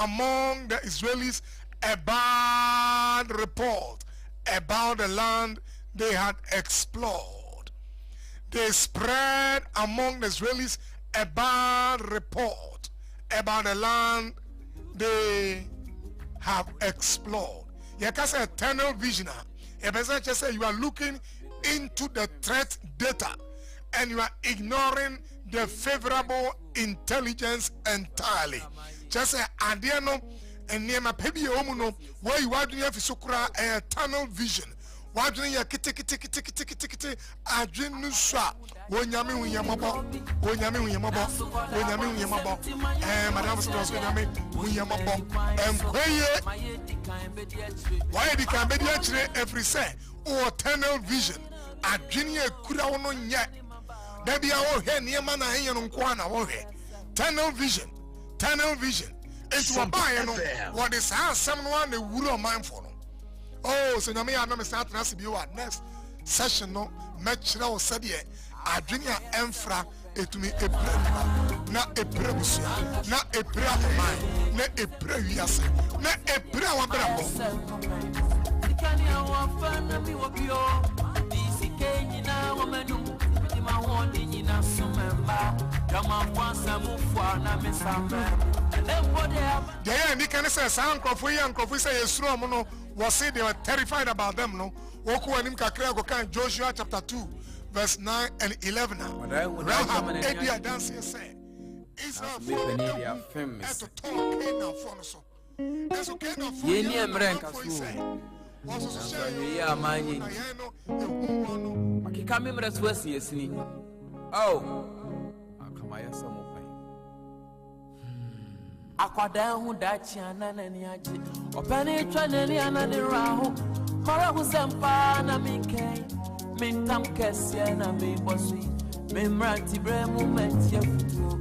among the Israelis a bad report about the land they had explored. They spread among the Israelis a bad report about the land they have explored. You can say eternal vision. A person just say you are looking into the threat data and you are ignoring the favorable intelligence entirely. Just say adiano and near my baby omuno where you are doing fisukura a tunnel vision. Why doing your kitty adrin nuswa when yamin when yamabo when yamin when yamabo when yamin when yamabo and madam was when yamin when yamabo and why the can be actually every say or tunnel vision adrin ye kuda wono nya there be our head near man and yon kwana wohe tunnel vision it's what buy what is how someone the wood of mine for. Oh, so Namia no start na sibi wa next session no match na o said here adwenya emfra etumi ebrem na ebrebusu na ebra man na ebra wiase na ebra wa brabo ikani awon fa na mi wo bio disike nyina wo manu di ma ho di nyina sumemba kama kwansa mufwa na mesamba yeah, and you can say sound coffee and coffee say yes, no was say they were terrified about them, no. Woku and Imka Joshua chapter 2, verse 9 and 11. Rahab, Edia dance say, Israel to talk in our phone so. That's okay now for you. Akwada hu dachi anana ni aje opani twane ni anani raho mara hu sempa na minke mintam kese na me bosi me mranti bremu metia futu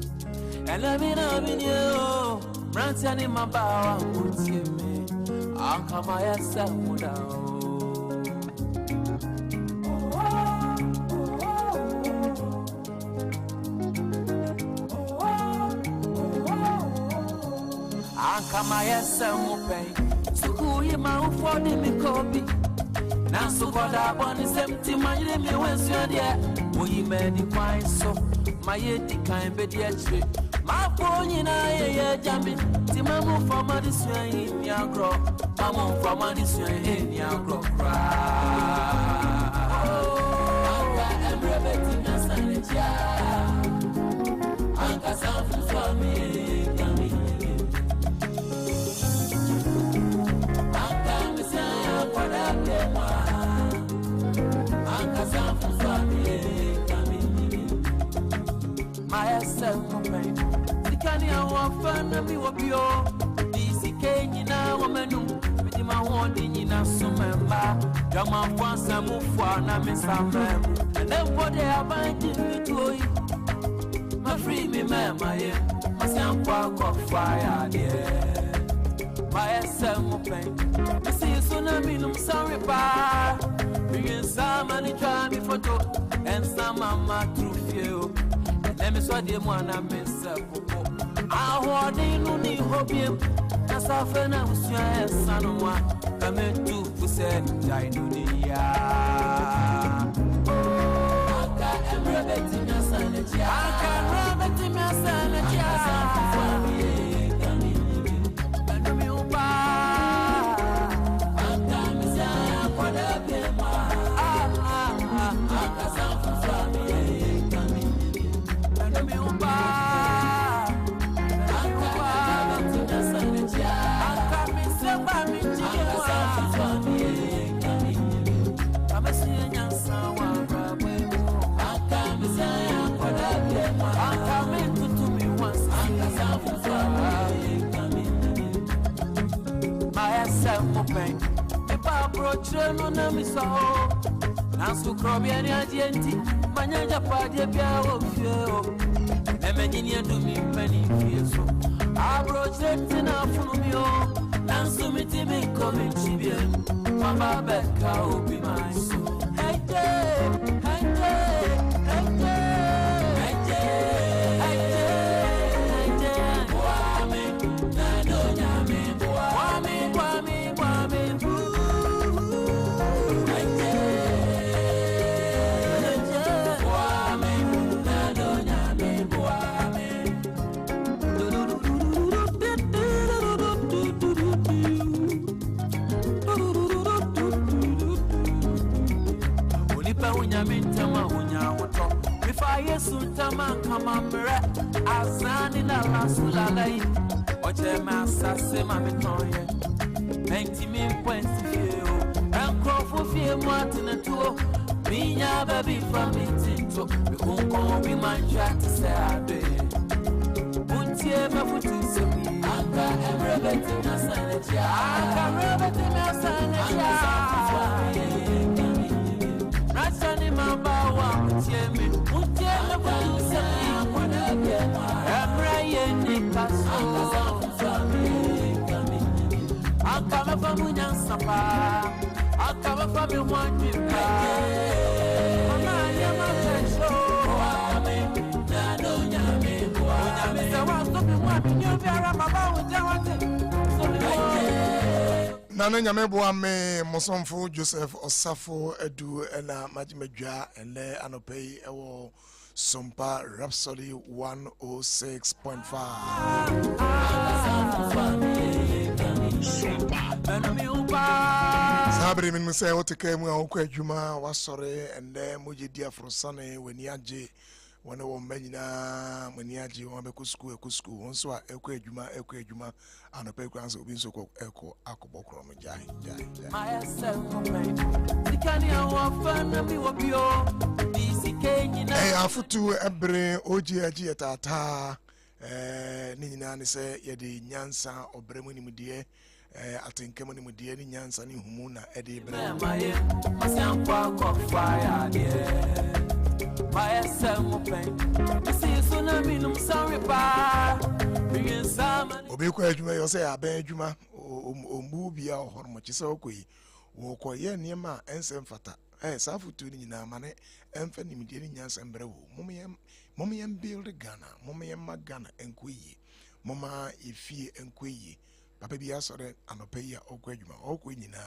ela mina binyo mranti ani mabawa utie me akama yasa muda Kama yesa mupen suku yima ufodi mikobi na sukoda boni semti manyire mi wensu de oyime ni kwan so maye di kan be de achire ma po nyina ye jami ti mamu fama di suan ni agro mamu fama di suan ni agro kra aka emrebeti na sanja aka sanfu for me Sikani awafana mi wabio disike nyina wamenu midima hondi nyina sumemba kama kwanza mufwa na mesamem enempode abandi mitoi ma free me mema ye masankwa kwa fire de maesa mupen misi tsunami num sorry pa bring some money try me photo and some mama through you. Let me saw the one I miss up. I want in the hobby. That's often I was your son. Come to Fusen, I do the I'm rebeting your sanity. I can rebeting your sanity. Cheno na miso na sukrobi ani agenti manyanja pade bia wo fie na menyini adumi pani fie so abro cheti na funumi o na sumiti mi komi chibie mama beka obi my so hey wa me na do nya mama mre azani na la sulalai oche masa se mami tonye enti mi pwensi fio enkrofu fie mwatine tuo minya baby from it to unko bi manja to say ade untie mafutu se aka everybody na saneti aka everybody na saneti Rasani mabawa mtiemi mtiemi kutusemi Emraye nikaso Akama famu nyansapa Akama famu mwanjika Mama nyama kesho Nado nyame Unyame sewa sobi mwati nyubiara mabawa jawate Sobi Nana nyamebo ame Mosomfo Joseph Osafo Edu ena majimedwa ene anopei ewo Sompa Rhapsody 106.5 Sabri min mse oteke mu akwa adwuma wasore ene mojedi afrosane weni age wana wo manyina mani age wo bekusku wonso a ekwa adwuma anope kwa anso obi nso ko eko akobokro no jai afutu ebre oji agi etata ni nyina ne se yede nyansa obremu ni mudie atenkemo ni mudie ni nyansa ni humu na ede bre obi kwa adwuma yo se aban adwuma ombu bia ohormo chise okoyi wo koye niema ensem fata safutu ni nyina mane emfa ni mudie ni nyansa mbre wo momyem build Ghana momyem magana enkoyi moma efie enkoyi papa bia sore anopeya okwadwuma okwanyina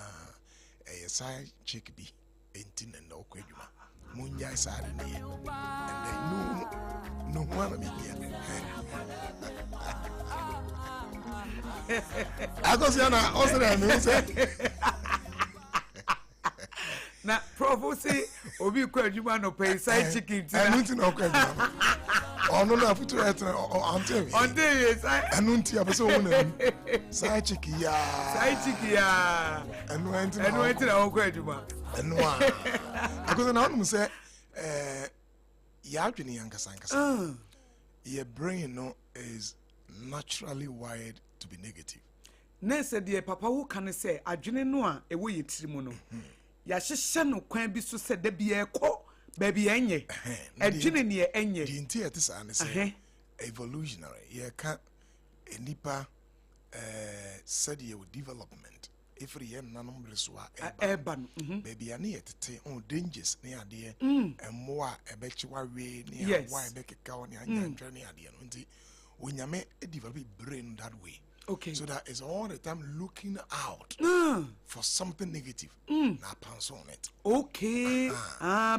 side chick bi entin na okwadwuma munya sare ne and no one me here Akosua na osere me say na prophecy obi kwadwuma no pay side chicken tina entin na okwadwuma ono na futu etre onte yes anunti abeso wona side chick ya enu entin na okwadwuma enu a Akosua na onu say ya adwene yankasa your brain no is naturally wired to be negative. Nese de papa wo kan say adwene no a ewo yetirimu no ya hyehye no kwan bi so se da bia ekọ ba bia enye adwene ne enye the entire this and say evolutionary ye ka enipa said ye development every year nanom reswa urban baby ani yetete on dangers ne ade emmo a ebechiwa we ne wa ebekeka on anya ntwa ne ade no nti onyame develop brain that way. Okay. So that is all the time looking out for something negative. Na pass on it. Okay.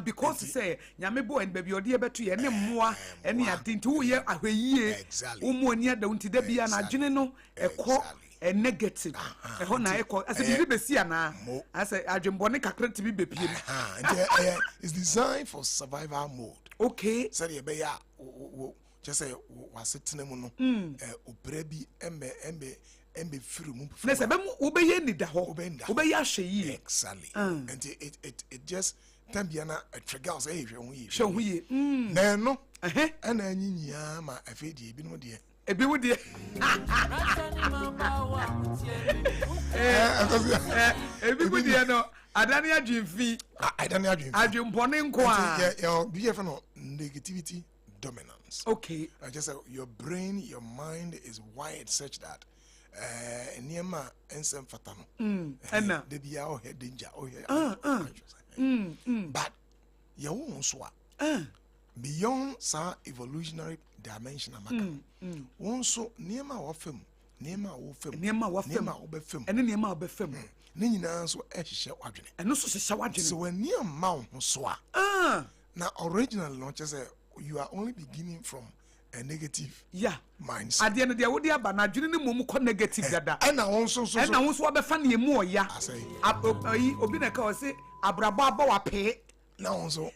Because say nyame bo en baby odi ebeto ye ne mmoa ene adinti wo ye ahweyie umu ani ada unti da bia na adwene no ekọ negative ho na ekọ ase bibi besi ana ase adwembo ne kakra ti bi bepie it's designed for survival mode. Okay. Say ye be ya just say wasetena mu no obra bi embe firu mu na se be mu obeye ni da ho obeye ahwe yi exactly and it just tambiana a trigger say hwe ho yi na no ana anyinya ma afedi ebi no de ebi wo de ebi wo de no adani adwemfi adwempone nko a ya bi fe no negativity dominance. Okay. I just say your brain, your mind is wired such that niema ensem fatano. Enna. They be out here danger. But your own swa. Beyond some evolutionary dimension amaka. Onso niema wo fem. Niema wo fem. Ene niema wo befem. Ne nyina so ehhye wadwene. Eno so hye wadwene. So when niema wo so a. Na original no just say you are only beginning from a negative mindset. At the end of the day, what they are na adwene ne mom ko negative dada. And na won so obefa ne mu oya. Obi na ka o se abrabo aba wa pe. Na won so.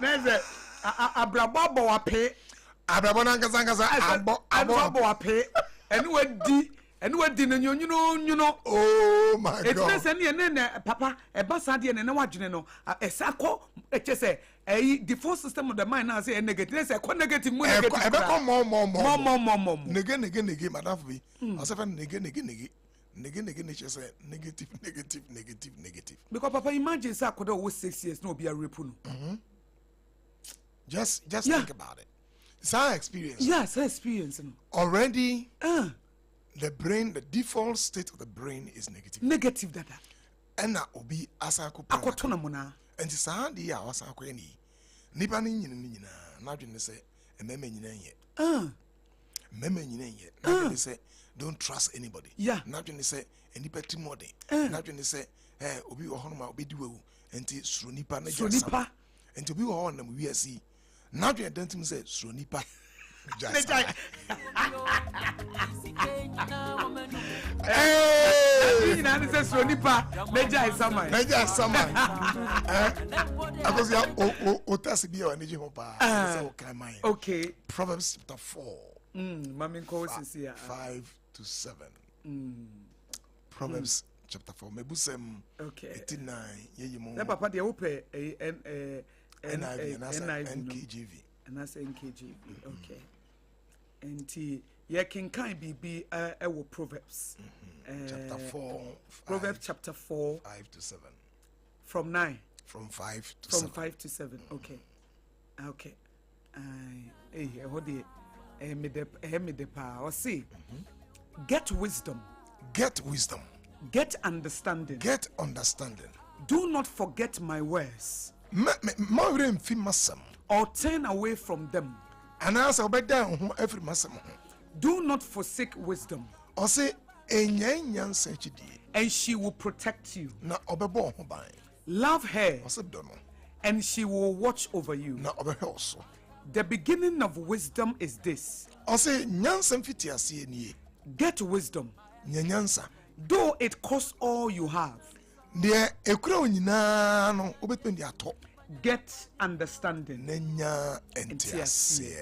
Neze abrabo wape abrabo na nkasa abo wape enu wadi no nyuno oh my god it say ne papa eba sade ne wadwene no esako echese the full system of the mind now say negative say negative mo negative ebe ko mo nege madam bi asefa nege say negative because papa imagine say akoda wo 6 years no be a rape no just think about it. It's our experience. Yes, our experience. Already, the brain, the default state of the brain is negative. Negative dada. And now obi asako. Akotona mona. And it's a di ya asako ni. Nipa ni nyina. Na dwene say ememe nyina ye. Meme nyina ye. Na dwene say don't trust anybody. Yeah. Na dwene say enipa timode. Na dwene say obi wo hono ma obi diwu. Enti suro nipa na jasa. Suro nipa. Enti obi wo hono na mu wiase. Now you don't say Sronipa. Hey, you say Sronipa. Neja is sama. Because ya otasi biya waneji hopa. Okay. Proverbs chapter 4. Mami ko sisi ya. 5 to 7. Proverbs chapter 4. Mebusem. Okay. 89. Ye mo. Na papa de ope NIV and NKJV. And that's NKJV. Okay. And ye can kind be Proverbs. Chapter 4. Proverbs chapter 4. 5 to 7. From 9. From 5 to 7. From 5 to 7. Okay. Okay. Me de pa. Or see. Get wisdom. Get wisdom. Get understanding. Get understanding. Do not forget my words. Or turn away from them. And as I bet down every massam. Do not forsake wisdom. Or say, and she will protect you. Na obebo love her, and she will watch over you. Na also. The beginning of wisdom is this. Or say, nyansam fitiasi ni. Get wisdom. Nyansa. Though it costs all you have. Dear ekura nyina no obetpendi ato. Get understanding. Nenya entiase.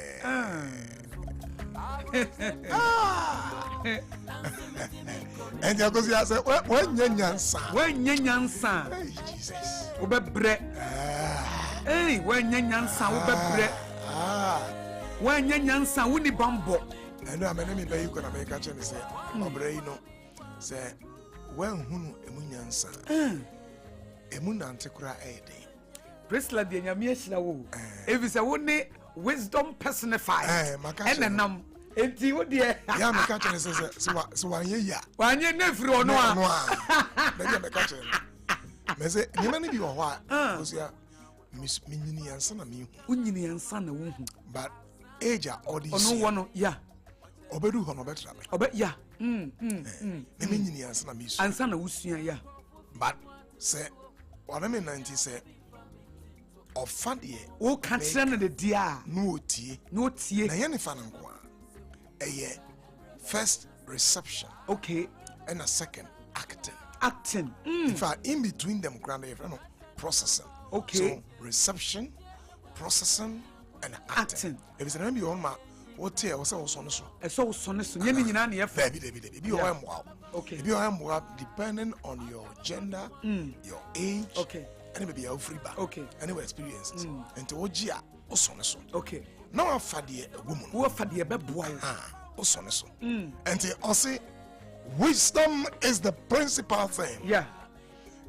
And Akosua say when nyanyansa. Hey Jesus. Obebre. Hey when nyanyansa obebre. When nyanyansa woni bambo. Eno amene me bayi ko na me ka che ne say obre yi no say when hunu emunyansa. Emu nante kura ede. Prisla de nyame ahira wo. If say woni wisdom personified. And nam enti wo de ya me ka che ne say so wanye ya. Wanye na firi ono a. Na me ka che. Me say nyima ne bi wo ho a. Akosua minyini yansa na mi hu. Unyini yansa na wo hu. But age a all this. Ono wono ya. Obedu ho no betra me. Obe ya. Me minyini yansa na mi su. Ansa na wusua ya. But say one me 90 say ofade o ka kire no de dia no tie na ye ne fa nko a eye first reception, okay, and a second acting. In fact, in between them grand processing, okay, so reception, processing, and acting. If it's an on my what here was also so nyani nyina na ye fa be okay, if you are depending on your gender, your age, okay, and maybe your free back, okay, and your experiences, and to ojia osoneso, okay, now afadie a woman who afadie beboa osoneso, and they also wisdom is the principal thing. Yeah,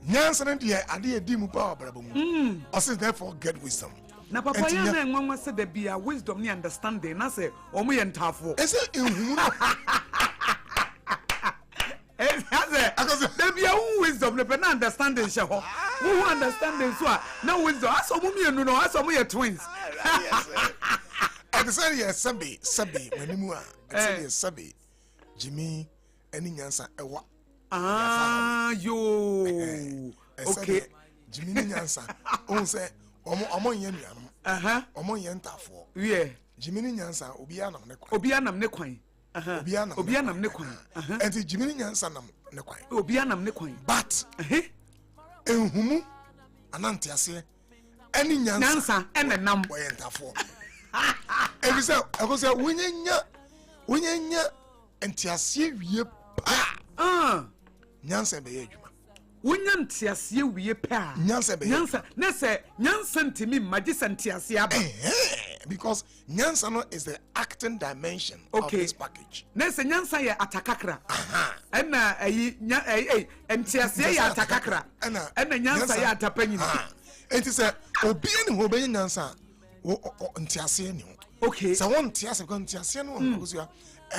nyansa na dia ade edi mu pa obrabom also therefore get wisdom. Na papa ya na nwanwa se da bia wisdom ni understanding na say omo ye ntafo ese ehunu there be a wisdom ne na understanding she ho who understanding so na wisdom aso mo mienu no aso mo ye twins. I say yes sabi manimu a I say yes sabi Jimmy any nyansa ewa yo okay Jimmy nyansa on say omo yen nuanum omo yen ntafo yeah Jimmy nyansa obi anam ne kwan obi anam ne kwan enti Jimmy nyansa nam ne kwan obi anam ne kwan but enhumu anante ase any nyansa ene nam boyentafo every say Akosua wonyanya entiasie wie pa nyansa be adwuma wonya ntiasie wie pa nyansa be na se nyansa ntimi magisa ntiasie aba because nyansa no is the acting dimension of this package. Na se nyansa ye atakakra. Ena ntiasie ye atakakra. Ena nyansa ye atapanyini. Enti se obi ani ho be nyansa ntiasie ni. Okay. So one ntiasie ko ntiasie no Akosua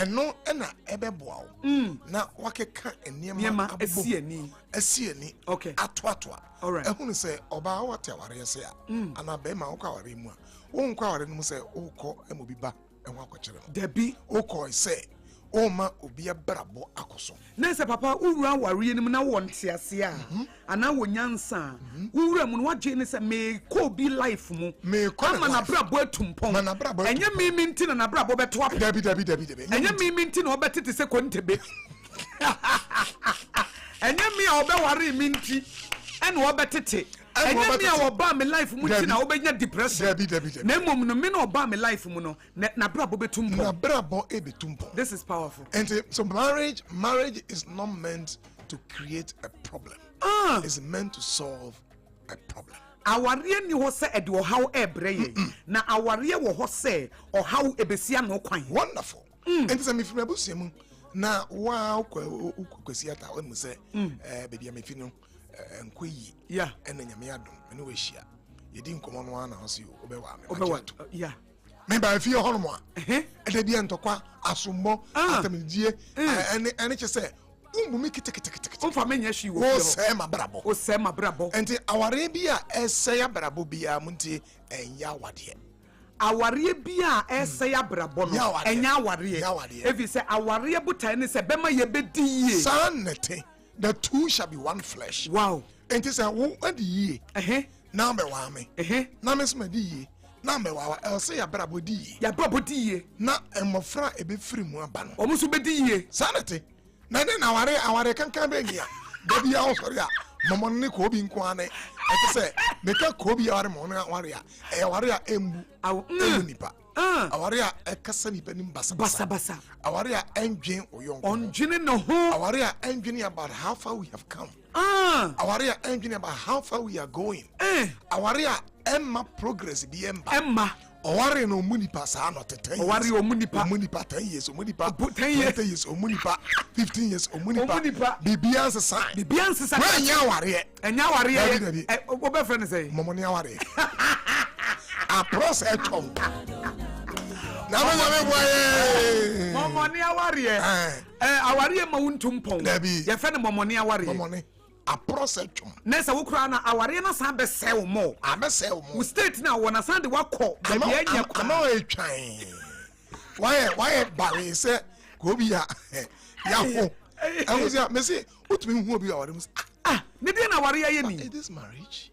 eno ena ebeboa wo. Na wakeka eniema asiani. Okay. Atwatwa. All right. Ehunu se oba wote aware se a ana be ma wo ka aware mu a wo nkwa aware no se ukọ emobiba enwa akọkere Debi ukọ se o ma obi abrabo akoso na se papa uru aware nim na wo ntiase a ana wo nyansa uru mu no wagye ne se me ko bi life mu me ko ama na brabo atumpon enye mimi nti na brabo beto ap debi enye mimi nti na obetete se kontebe enye mi a obeware mi nti ene obetete enye mi a oba me life mu nti na obenya depression debi na mom no me na oba me life mu no na brabo betumpon na brabo ebetumpon. This is powerful. And so marriage is not meant to create a problem. It's meant to solve a problem. Aware ni ho se ede ohaw ebreye na aware wo ho se ohaw ebesia no kwan. Wonderful. And so me from abusiemu na wa kwasi ata o mu se baby am fi no nkoyi Yeah. ena nyame adom ene we hia yedi nkomo no ana ho se obewa me Yeah. me ba fi ho no mo a ede bia ntokwa asombo atamdie ene che se umbu mi kitikiti Umfa menya shi wo o se ma brabo enti aware bia ese ya brabo bia munti enya wade aware bia ese ya brabo no enya aware efi se aware butai ne se bema ye bedi ye sanete the two shall be one flesh. Wow. Enti se wo adi ye na be wa me na me sma di ye na me wa else ya brabo di ye na emofra ebe firi mu aba no omuso bedi ye sanete na de na aware kankan be ngia da bia o sori a momon ne ko bi nko ane eti se me ka ko bi aware mo na aware a e aware a embu nipa aware a ekasa nipa nim basa aware a endwen oyonko onjene no ho aware a endwen about how far we have come aware a endwen about how far we are going aware a emma progress bi emma Owari no munipa sa no 10 years. Owari omunipa 10 years, omunipa 10 years, omunipa 15 years, omunipa. Bibianse sa. Nya ware. Enya ware. Obe friend say. Momoni aware. A process tom. Na me boye. Momoni aware. Aware ma wuntumpon. Ye fe ne momoni aware. Momoni. A process tom. Nesa wo kura na aware na san be sew mo. Wo state na wona san de wakọ. Be anya kwa. Ama o etwan. Why bari say ko bi ya ho. Akosua me say utumi hu obi aware mu. Ne dey na aware ye ni. It is marriage.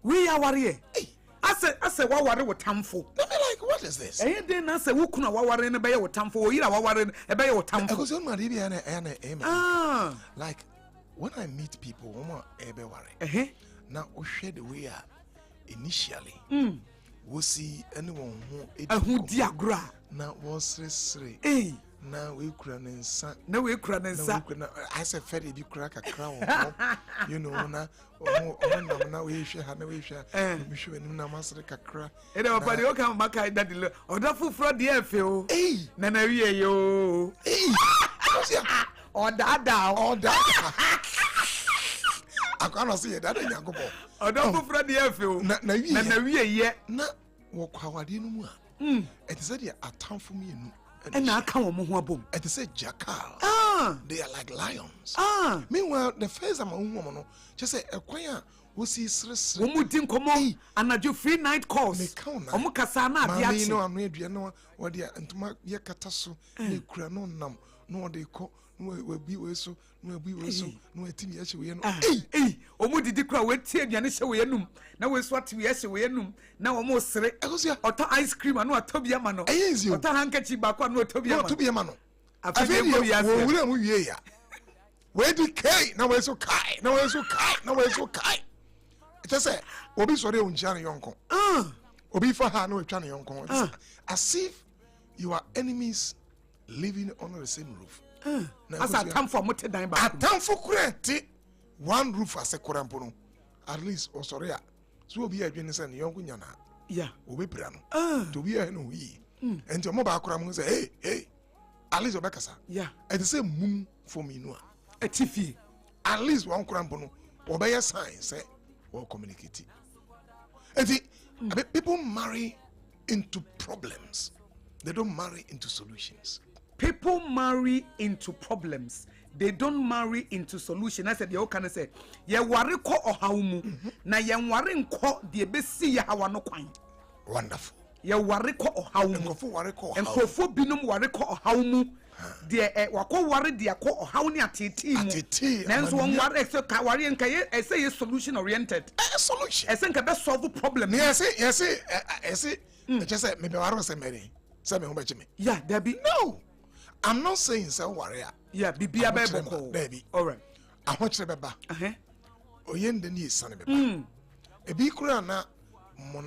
We aware. Ase waware wo tamfo. Let me like, what is this? Dey na ase wo kuna waware ne be ye wo tamfo. O yira waware e be ye wo tamfo. Akosua ma dey be na like when I meet people, now we share the way initially. We see anyone who diagra now was sre. Now we craning sa. I said, Freddy, you crack a crown. You know, now we share, we share. We show him now, master crack. And our body will come back. I did or the full fraud, dear Phil. Nana, yo. Or that. I cannot see that in Yakobo. I don't go for the airfield. Na we yet. Na walk how I didn't know. It is a town for me. And I come on boom. It is a jackal. They are like lions. Meanwhile, the face of my woman just say a choir will see stress. Womutin come on, and I do free night calls. Omukasana, I know I'm ready. You know what they are, and to my yakatasu, they cranon nam, no, they call. No be so no etimi ya we no omo didi kra we tie aduane hye we enum na we so ati we hye we enum na omo sere oto ice cream anu atobi ama no oto handkerchief ba kwa no atobi ama no afebe mo ya se wo mu wie ya we di kai na we so kai just say obi sorry unchane yonko obi for ha no etwa ne yonko as if you are enemies living under the same roof as a time for mote dan ba a time for kurenti one roof as a kurampo no at least o sorry so obi adwene say ne yonko nya na yeah obi bra no to be no yi enti mo ba kuram say hey at least obekasa yeah it is a moon for me no a tifi at least one kurampo no obey sign say or communicate. And people marry into problems. They don't marry into solutions. People marry into problems. They don't marry into solutions. I said, you can say, ye worry ko or haumu. Na ye worry ko the besi ya hawano kwine. Wonderful. Ye worry ko or haumu. And kofo binum worry ko or haumu. The wako worry the ko or hauni atiti. Nanso one worry so ka worry and kaye I say solution oriented. A solution. I think I best solve the problem. Yes. Just say maybe I was a Mary. Say me me. Yeah, Debbie. No. I'm not saying so warrior. Yeah, bibi baby. All right. I want you to beba. Oyende ni son beba. E bi kura na mo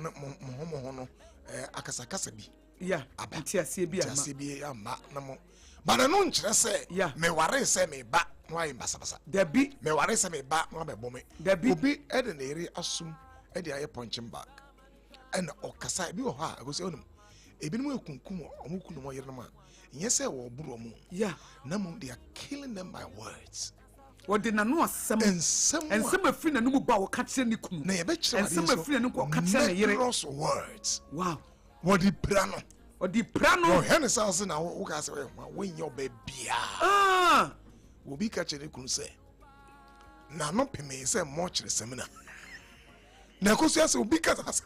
akasakasa bi. Yeah. Abati asie bi ama. Asie bi ama na mo. But I don't say, me worry say me ba no ayi basa. Debbie, me worry say me ba no be bome. Debbie, obi e de na eri asum e de aye punching bag. And okasa bi wo ha I go say onum. Ebi no ekunkum omukunu mo yere no ma. Yes say wo buru omu. Yeah. Na mo they are killing them by words. What did na no asem. And some afri na no mu ba wo ka kire ni kunu. Na ye be kire. And some afri na no ko ka kire na yere. Words. Wow. What the prano. Odi prano o hene sanse na wo ka se we nya obabia wo bi ka chere kun se na no peme se mo chere semina na ko se obi ka se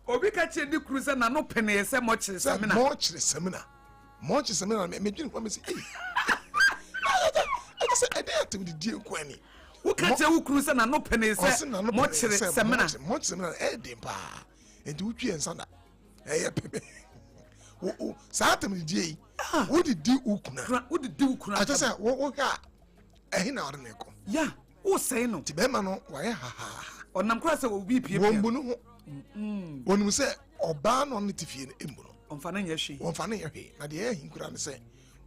obi ka chere di kun se na no peme se mo chere semina me dwin kwa me se I say I dey atum di die kwani wo ka chere wo kun se na no peme se mo chere semina e dem pa enti wo twi ensanda eh pepe wo saatem die wo di ukuna I just say wo ha eh na ore neko yeah wo say no ti be ma no wa ye ha onam kra se wo bi pie wo mbu no ho wonu se oba no ne tifie ne embu no onfa na nya hwe na de eh hinkura ne se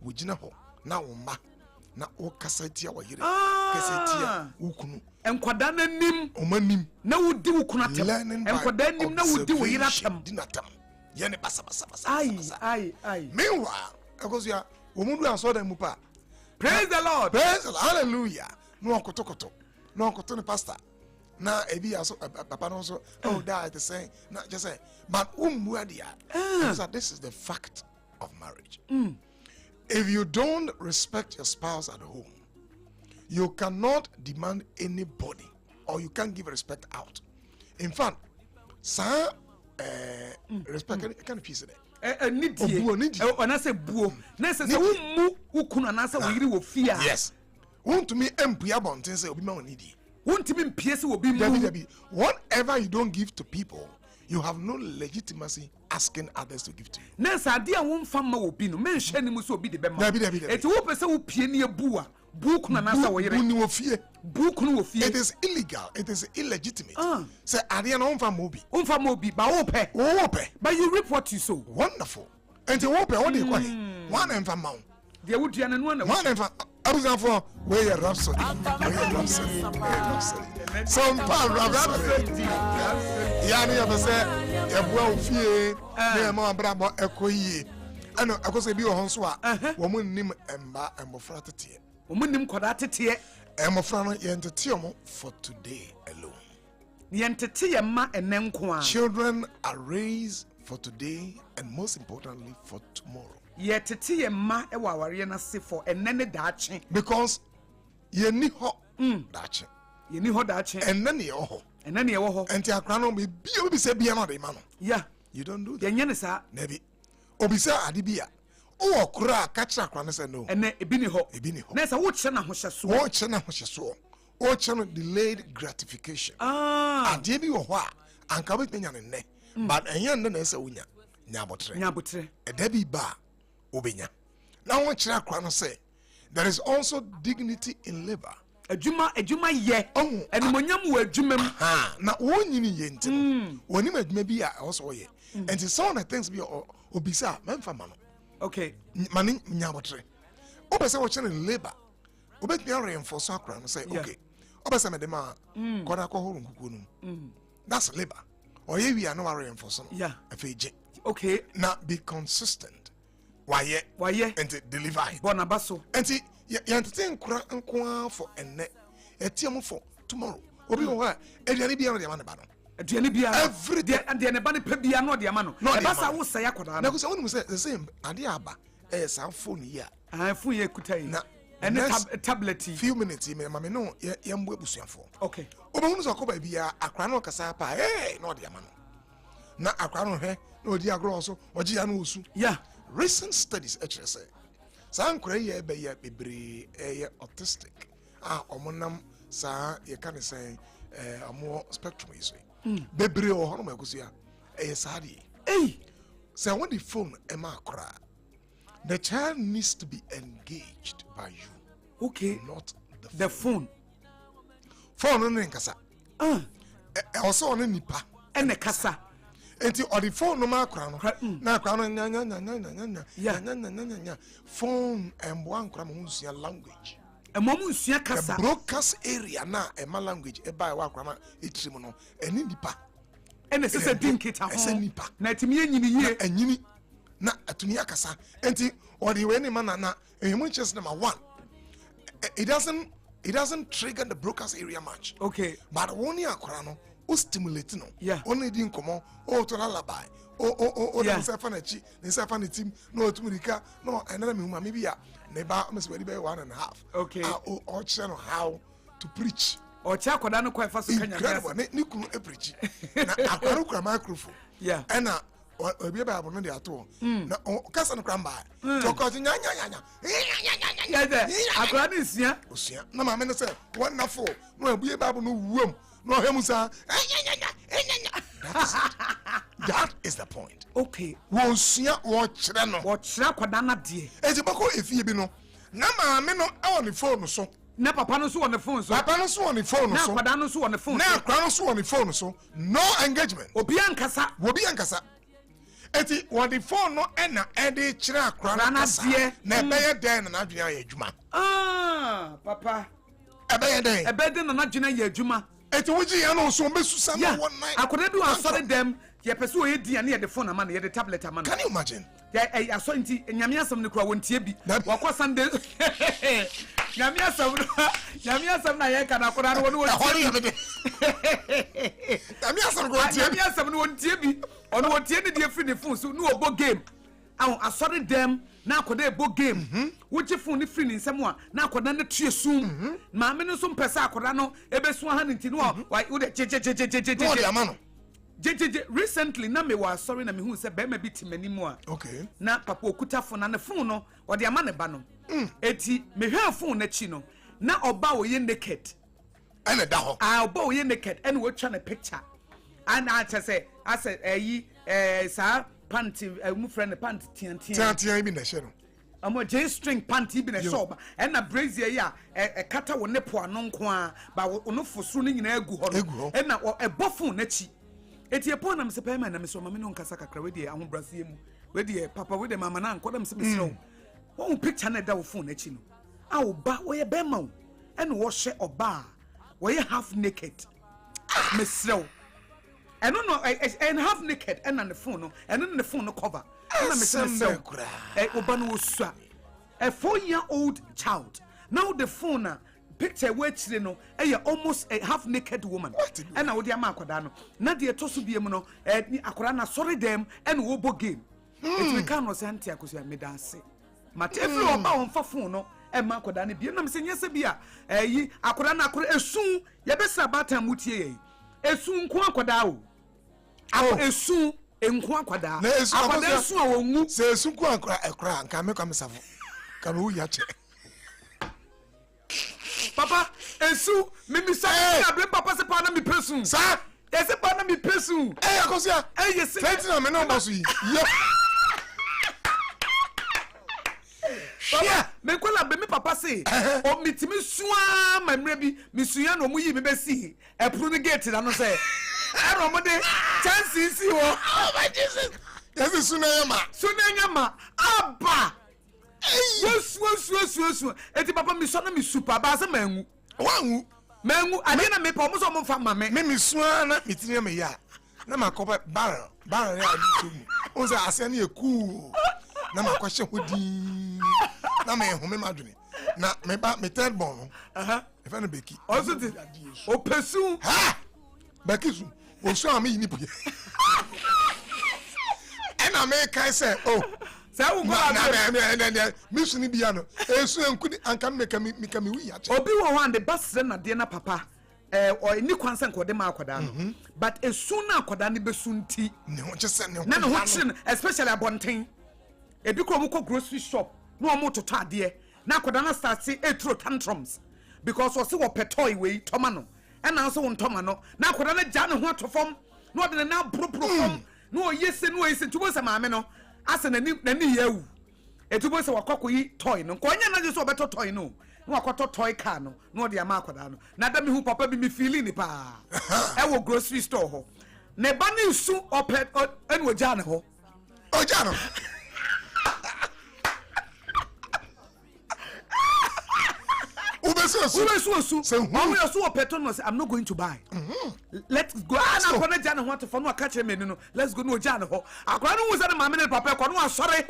wo gina ho na wo ma na wo kasatia wa yire kasatia ukunu enkwada na nim omanim na wo di ukuna tem enkwada nim na wo di wo yira tem dinatam yene basa ai meanwhile Akosua omundu aso da mu pa praise the Lord hallelujah no okotokoto ne pastor na ebi aso papa no so oh that is saying not just say but dia so this is the fact of marriage. If you don't respect your spouse at home, you cannot demand anybody or you can't give respect out. In fact, sir, respect can piece it. Yes. Want to me employer bonten say obi ma onidi. Want to me piece obi mu. Whatever you don't give to people, you have no legitimacy asking others to give to you. Nessa idea won't find my opinion. Men share ni muso be the bema. It's a whoop person who pie bua. Book na nasa wa yere. Book no fear. It is illegal. It is illegitimate. Say idea no umfa mobi. Ba ope. But you reap what you sow. Wonderful. And you ope what they call it. One emfa mount. There would be an one emfa. Abuza for where your Rhapsody. Sompa Rhapsody. Yani abese ebua ofie na ma brabo ekoyi. Ano akoso bi wo honso a wo mun nim emba embofra tete. Wo mun nim koda tete. Emofra no yentete omo for today alone. Yentete ye ma enenko a. Children are raised for today and most importantly for tomorrow. Yetete ye ma e wa aware na se for enene daache. Because ye ni ho daache. Ye ni ho daache. Enene ye ho. Enene ye ho. Enti akra no be bi se bia no de ma no. Yeah. You don't do that. Ye nyene sa. Nebi. Obisa adibia. O okura ka kira akra no say no. Ene ebi ni ho. Na sa wo kire na hohyeso. Wo kire na hohyeso. O kire no delayed gratification. Ade bi wo ho a anka be nya ne. But enye ne na say wonya. Nyabotre. Edabi ba obenya. Now what chira kwa no say there is also dignity in labor. adwuma ye animonyam wo adwuma mu na wonyini ye ntino woni adwuma bi a also ye and some of the things be obisa memfa ma no okay mani nyabotre obese wo chene labor obetumi reinforce akra no say okay obese me de ma koda ko horo nkuku no that's labor or ye wi no reinforce no afeje okay now be consistent why and deliver bonabaso and you entertain nkwa for enne etiam for tomorrow obi wo ha aduane bia no de ma ne ba no aduane bia every day and the ne pa bia no de ma no e ba sa wo sai akoda na ko se wonu say the same ade aba sa phone here phone ye kutai na and tablet few minutes me mama no ye mbo abusuafo okay obahunu so akoba bia akra no kasa pa no de ma no na akra no he na odi agro so oji ya no osu recent studies actually say sankura ye be ye bebre autistic omonam sa ye kan say omo spectrum is bebre o hono makusia sadi say when the phone akra the child needs to be engaged by you okay not the phone no nkasa also on nipa ene kasa enti on the phone no makra no na akra no nya phone embo ankra mo nsia language emomu nsia kasa the broadcast area na ema language e ba wa akra na etrim no eni nipa ene sese dinkita ho ese nipa na etimi enyini ye enyini na atuni akasa enti odi we ni mana na ehemu chess number 1 it doesn't trigger the broadcast area much okay but woni akra no o stimulate no only di nkomo o to lullaby o na sefa na chi na sefa na team no otumurika no enana me huma me bia ne ba me se be 1.5 okay o channel how to preach o cha akoda no kwa fa so kanya ni kunu e preach na akwaru kura microphone ena obi ba abo no de ato na kasa no kra mba toko nya akwaru ni sia osia na ma me no se one for no abu ba abo no wuom no hemusa that is the point okay wo sia wo kire no wo kire akoda na de eje bako efie bi no na ma me no e on the phone so na papa no so on the phone so papa no so on the phone so na akoda no so on the phone na akra no so on the phone so no engagement obi ankasa eti on the phone no e na e de kire akra na de na be ye den na adwene aye adwuma papa ebe de na adwene aye adwuma eti wuji ya no so besusa na one night akoda bi asore dem ye pese o ye di na ye de phone ama na ye de tablet ama na can you imagine aso nti nyame asam ne kura wontie bi wakọ sunday nyame asam na ye kana akoda no won nyame asam no wontie bi ono wontie ne de free ne phone so no obo game asore dem na akoda ebo game wuji phone ne free ne nsem a na akoda ne tue sum maame no so mpesa akoda no ebesu ha ne nti no wo de recently na me was sorry na me hu se be ma bi timani mu a okay na papa okuta phone na ne phone no o de ama ne ba no eti me hwe phone na chi no na oba wo ye naked ene da ho oba wo ye naked ene wo twa na picture and I say sa panty mu friend panty tian bi na she no amo J string panty bi na shoba and na brazier ya kata wo ne po anonko a ba wo no fosuru ni nyina egu ho no and na e bofun na chi eti e po na mse pema na mse mama no nkasa kakra we de ahobrasie mu we de papa we de mama na nkoda mse mse wo picture na da wo phone na chi no a wo ba wo ye bema wo and wo hye oba wo ye half naked mesrew eno no and half naked and on the phone no and on the phone no cover na mse mse oba no wo sua a 4-year-old child now the phone picture we chire no almost a half naked woman and na wo dia ma akoda no na de to so biem no ni akoda na sorry dem and wo bo game it we can no sante Akosua medase mate every oba won fa phone no e ma akoda na biem na mse nyese bia yi akoda na akoda esun ye be sa batan mutie ye esun nko akoda o esun enko akoda akoda esun a wongu se esun ko akoda ekra nka me kwa mesafo ka me wu ya che papa esu mimi sa na blame papa se pa na mi pesu sa se pa na mi pesu Akosua yes na me no boss yi Baba, me kwala be me papa say, o mitimi suwa mamre bi, mi suya no mu yi me be si. E pro ni gate na no say. E ro mo de chance si wo. Oh my Jesus. Yes, Sunayama. Sunayama. Abba. Wo. Eti papa mi so na mi super ba se mangu. Wangu. Mangu, ade na me pa mo so mo fa ma me. Me suwa na mitini me ya. Na makopa barrel ya adu mu. O say ase na e cool. Na makwahye hodi. Na me home madwene. Na me ba me third born. E fa na beki. Also ti. O pesu. Ha! Beki su. O so am yi ni pie. E na me kai say, oh. Say wo go na me su ni bia no. Esu enku ni anka me ka mi wi ya che. Obi wo wan de bas na de na papa. Or ni kwansan ko de ma akoda no. But esu na akoda ne besu nti. Ne ho che se ne ho. Na no ho chin, especially abonten. Ebi ko mo ko grocery shop, no mo to tade. Na akoda na start say throw tantrums because we see wo petoy we toma no. E na so won toma no. Na akoda na ja ne ho atofom. No de na bro fom. No yese tubo se maame no. Ase na ni yewu. Etubo se wakoko yi toy no. Ko nya na je so beto toy no. No akoto toy car no. No de ama akoda no. Na da me hu papa bi me feeling ni pa. E wo grocery store ho. Ne ba ni su opet en wo ja ne ho. O ja no. Ubesu. Say who you so opet no say I'm not going to buy. Let's go. Na ko na ja ne ho to for no aka kire me no. Let's go no ja ne ho. Akwa no wo say na mama ne papa ko no asore.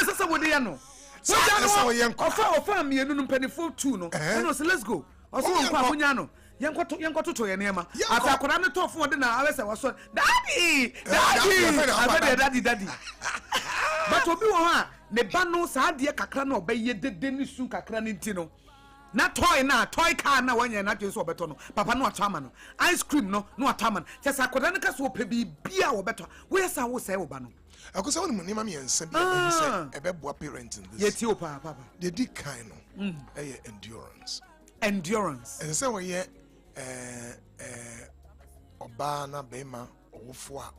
Sasa wo de ya no. Ofa mienu no mpanifo 2 no. No say let's go. Oso wo abunya no. Yankoto to ye nema. Ata akora ne tofo de na awese waso. Daddy. But obi wo ha ne ba no sa de kakra na obeye dede ni su kakra ni nti no. Na toy car na wanya na twe so obeto no. Papa no atama no. Ice cream no atama no. Chese akora ne ka so opebi bia obeto. Wo yesa wo sai wo ba no. Akosa woni munima me ensa bia say ebeboa parent in this. Yeti o papa. The di kind no. Endurance. And say we ye oba na bema owofo a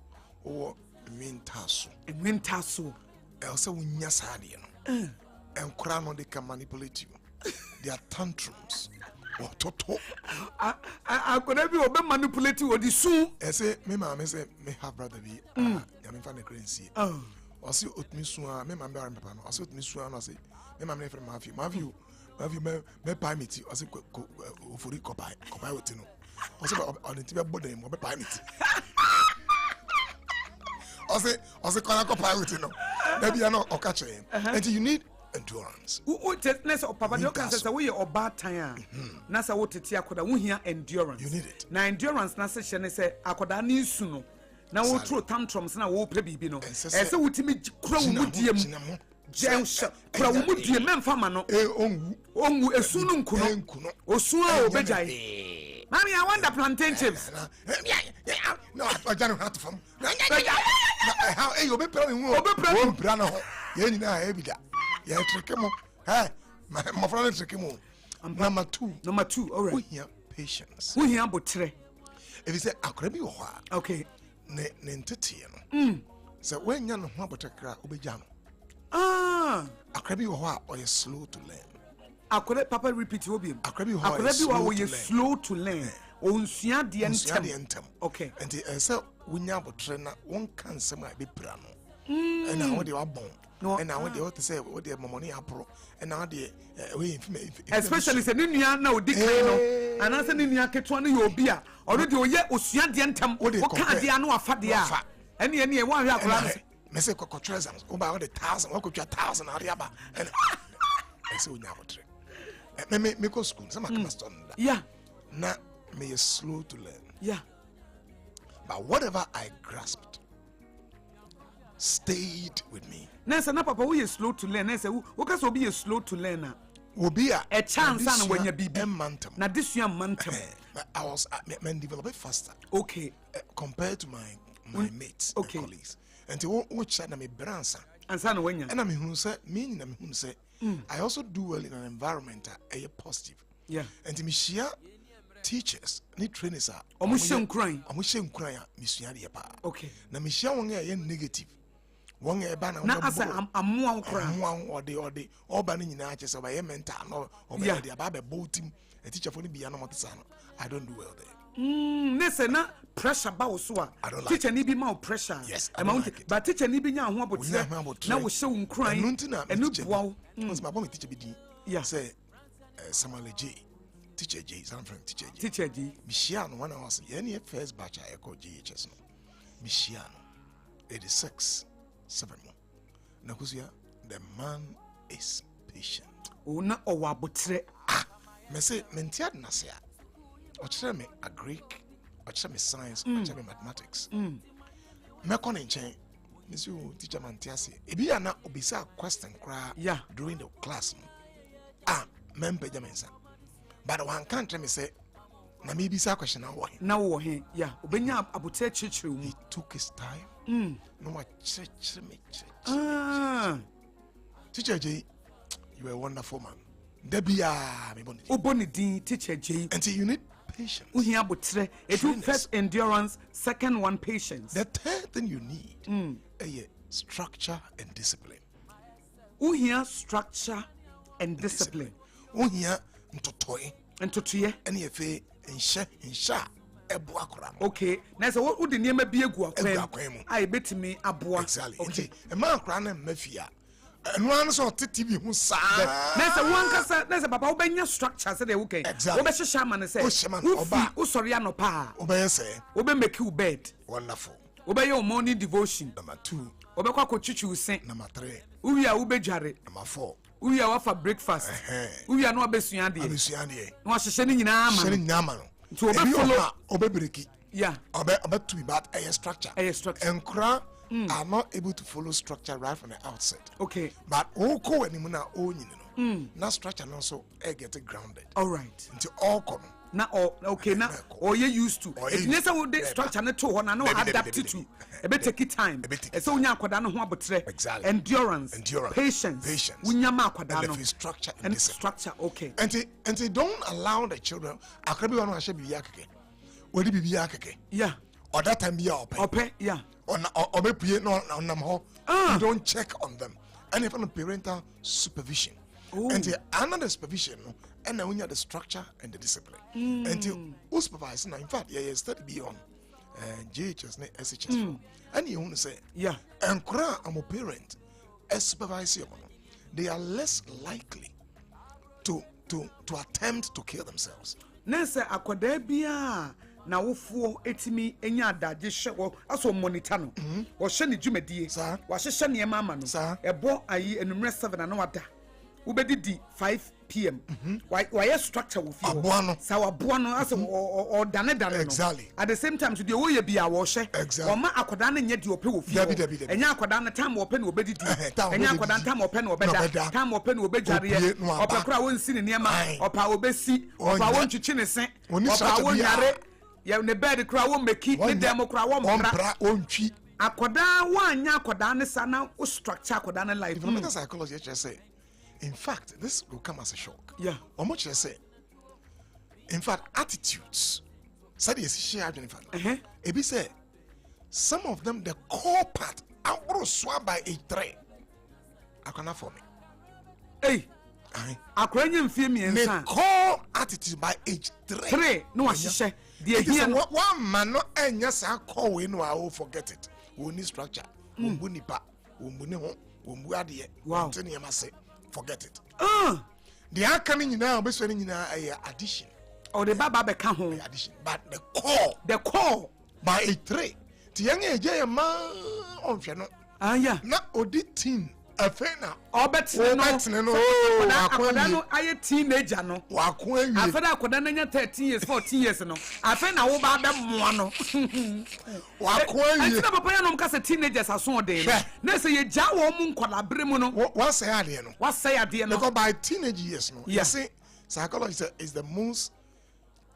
wo mintaso. Mintaso. Else wonya sade no. Enkora no they can manipulate you. Their tantrums. Toto. I could be obe manipulate you or the soon. I say me mama say me have brother be. Ya me fa na currency. O si otmi suan me mama be papa no. O si otmi suan no say me mama ne friend Matthew me permit o si ofori kopai woti no. O si on ti be bodan mo be permit. O si kona kopai woti no. Maybe you no o catch him. And you need endurance. Ness of Papa Jokan says we are bad time. Nasa woteti akoda wo hia endurance. You need it. Na endurance na se hye say akoda ni su no. Na wo throw tantrums na wo pre bibi no. Ese wotimi kura wo mudiem. Jensha kura wo mudiem memfa ma no. Onwu esu no nkuno. Osu o bejai. Mami I want the plantain chips. No, I don't have to from. How you be planning wo bra no ho. Ye nyina e bi da. Ye trick mo. Hey, my friend trick mo. Number 2, all right. We hear patience. We hear botre. If you say akrebi wo ha. Okay. Ne ntete no. So when you no ho abotakra obeja no. Akrebi wo ha or you slow to learn. Akore papa repeat obiam. Akrebi wo ha you slow to learn. Onsua de entem. Okay. And say when you abotre na won kan sem a be bra no. And now they are born. No, and now they ought to say what their money are pro, and now they especially say Nina now dick and answer Nina Ketwani Yobia, already yet Usian Dientum, what can't the annual fadia, any one have run. Messy Cocotresans, about 1,000, what could you 1,000 Ariaba? And I say, we never trick. Make us school, some must on that. Yeah, now may you slow to learn. Yeah, but whatever I grasped stayed with me. Nessa na papa we slow to learn. Nessa who can be slow to learner. Will be a chance and when you be mantum. Now this year mantum. I was develop it faster. Okay. Compared to my mates, okay, colleagues. And to which I me bransa. And son when you and I'm who say meaning I'm who say I also do well in an environment a positive. Yeah. And to me share teachers need trainers are crying. Crying missionary pa. Okay. Na me share one negative. One ebana na asa amoa nkora ode oba ni nyina ache so ba ye mental no oba de aba be boating a teacher for ni bia no motisa no I don't do well there. Nese na pressure ba wo so a teacher ni bi ma pressure. Yes, but teacher ni bi nya ho abotre na wo hye wo nkran enu boa because my mom teacher bi din say Samuel J teacher J San Frank teacher J Michiano when I was any first batch I called GHS no Michiano 86 7 more. Nakusia, the man is patient. Una owa abotre. Me say mentiad na sia. Ochire me a Greek, ochire me science, ochire me mathematics. Me kon nchen. Me say teacher mantiase. Ebi ya na obisa question kra during the class. Membe jamensa. But one can't me say na me bisa question na wo he. Yeah, obenya abotre chichiri mu. He took his time. No more church. Teacher J, you are a wonderful man. Debia, Ubonidin, Teacher J. And you need patience. First endurance, second one patience. The third thing you need is structure and discipline. Structure and discipline. Ntotoy. And totoye. And yefe insha. Okay, now so what would the name be a guaquem? I bet me a boy. Exactly. Okay, a man crying mafia. And one sort of TV who sa. There's a one cassa, there's a papa obey structure, said the okay. Exactly. Obey shaman say, sorry, no pa. Obey say, obey make you bed. Wonderful. Obey your morning devotion. Number 2. Obey quaco chichu saint. Number 3. We are ube jarret. Number 4. We are for breakfast. We are no besuandi. No, she's sending in Yaman. To obey breaky. Yeah. Obey to be bad a structure. And cra are not able to follow structure right from the outset. Okay. But Oko and Imuna own now structure also get grounded. All right. Into all come. Now okay now or you used to. It's necessary structure na to one no adapt to. A bit take it time. So nya kwada no ho abotre. Endurance. Patience. Unyama kwada no. Structure and structure. Okay. And they don't allow the children akrabi wanu ahye bibia keke. Wodi bibia keke. Yeah. Or that time bia ope. Yeah. Or obepie no nam ho. You don't check on them. And if on parental supervision. And another supervision and then when you have the structure and the discipline. Until who supervise now, in fact, study beyond GHS and SHS. And you want to say, and I'm a parent, as supervisor, they are less likely to attempt to kill themselves. Nese akwadabia na wofuo etimi enya adaje hwe aso monitor no wo hye ne dwumadie wa hye ne mama no ebo ayi enumre 7 na wada ubedidi 5 p.m. Why structure with you? Sawabuano as or dane no. Exactly. At the same time, to the way be a washer. Exactly. Or ma akwadane nye di ope with you. And ya akwadane time open obedidi. And ya akwadane time open obeda. Time open obejari. Opa kura won si ne niema. Opa obesi. Opa won chichi ne sen. Opa won yare. Ya ne bed kura won meki. Ne demo kura won bra. Ontwi. Akwadane wanya akwadane sana o structure akwadane life. Developmental psychology just say. In fact, this will come as a shock. Yeah. How much I say? In fact, attitudes. Said yes, she had in fact. Ebi say some of them the core part I will swap by age 3. I cannot for me. Hey. Akwenye mfie mi ensa. The core attitude by age 3. 3 no ahihye. The one man no enya sa core we no I will forget it. We need structure. Wombu nipa, wombu ne ho, wombu ade. Wow. Forget it. The coming now, best friend addition. Or the baba beka home. Addition. But the core by a 3. The young age man on piano. Yeah. Not auditing a fena. Or bet no. I a teenager no. After that, could 13 years, 14 years no. I found out about them one. I said, Papa, no cast teenagers are so day. Next year, Jawo Collabrimono. What's say idea? What's say idea? Because by teenage years, no. Yes, psychology is the most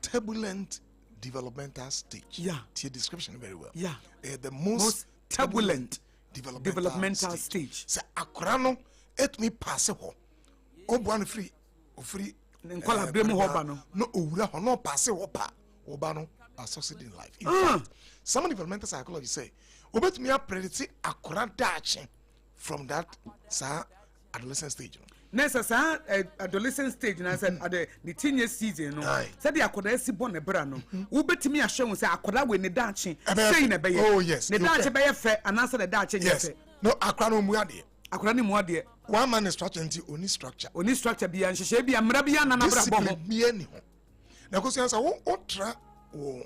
turbulent developmental stage. Yeah. To your description very well. Yeah. The most turbulent developmental stage. Say akrano et me pass ho. Obuan free nkwala bremu hoba no. No owura ho no pass ho pa. Oba no are succeeding in life. In fact, some developmental psychology say obetumi predict akora dachi from that adolescent stage. Nessa adolescent stage na said at the teenage season no said the akoda si born e bra no wobetimi ahwe say akoda we ne dachi say na be oh yes ne dachi be ye fe and answer the dachi yes fe no akora no mu ade akora ni mu ade one man is structure nti oni structure bia nhehye bia mra bia na bra bo ho bia ni ho na ko say wo otra wo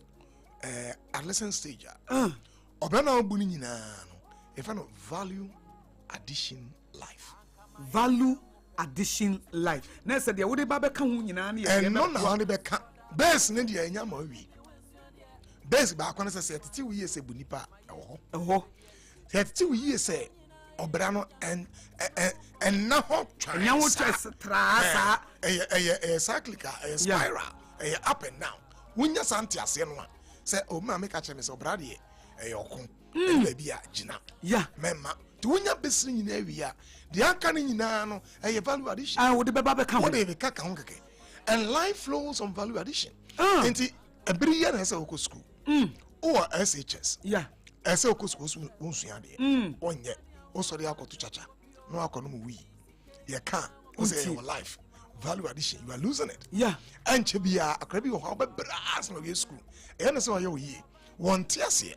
adolescent stage obana obu ni nyina no if no value addition life na said the would ba be ka ho nyina na ye no na ho be ka base ne dia nya ma wi base ba kwa na say tete wi ye se bunipa eho tete wi ye se obra no en na ho twa nya ho trasa cyclical spiral up and down wunya santi ase no a say o ma make a che me say obra de okon e bia gina ya mema wunya besi nyina wi a de aka ne nyina no value addition wo de beba be ka ho de be ka ho keke and life flows on value addition enti every year na say oko school or SHS yeah say oko school unsuya de onye o so de akoto chacha no akono mu wi ye ka o say your life value addition you are losing it yeah anche bia akra bi ho be bras no ye school na say o ye o yi won tiase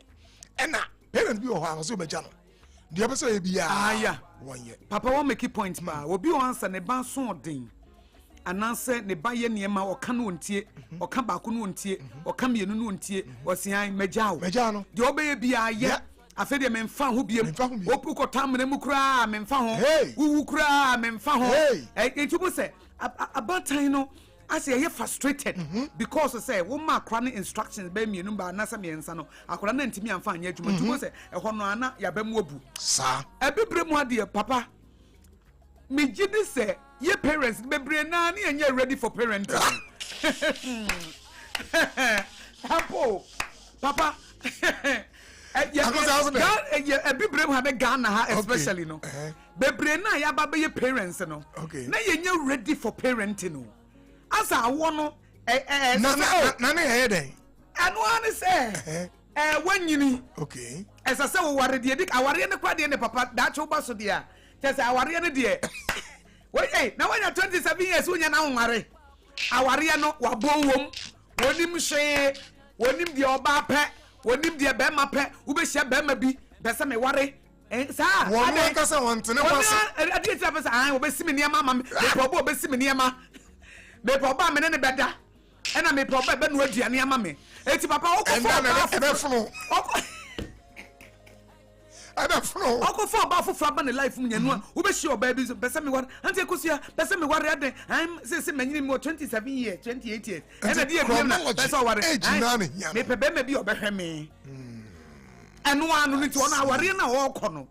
na parent bi ho ha so be ja no the episode be yeah 1 year papa won make point ba obi o answer ne ban so odin ananse ne ba ye niema o ka no ntie o ka ba ko no ntie o ka mienu no ntie o sian megyawo no de obeye bia ye afa de memfa ho biem opu ko tamne mu kura memfa ho wu kura memfa ho etubu se abatan no as you frustrated because say wo ma akra ne instructions be mienu ba na sa miensa no akra na ntimi amfa anya adwuma tubo se ehɔ no ana ya ba mu obu sa ebebre mu ade papa me gidi say ye parents bebre na na anya ready for parenting hapo papa ebebre mu ha be Ghana ha especially no bebre na ya ba be ye parents no na ye nya ready for parenting no asa awo no na ne he den anu an say wanyini okay esa se wo ware de dik aware ne kwa de ne papa da che uba so de a che se aware ne de we na wanya 27 years wonya na ware aware no wabonwom wonim hwe wonim de oba pe wonim de be ma pe wo be hia be ma bi be se me ware sa wo mo ka se won tene pass ade ti apesa an wo be simi niam ma me po bo be simi niam me po ba me ne beda e na me po ba be no aduane ama me eti papa wo ko fo ba fo ba ne life mu nyanu wo be shi oba bi pese me war anti Akosua pese me war aden am se manyini mo 27 years 28 years e na die bi na pese o war me pe be me bi obehwe me enu anu ni ti ona aware na wo kɔ no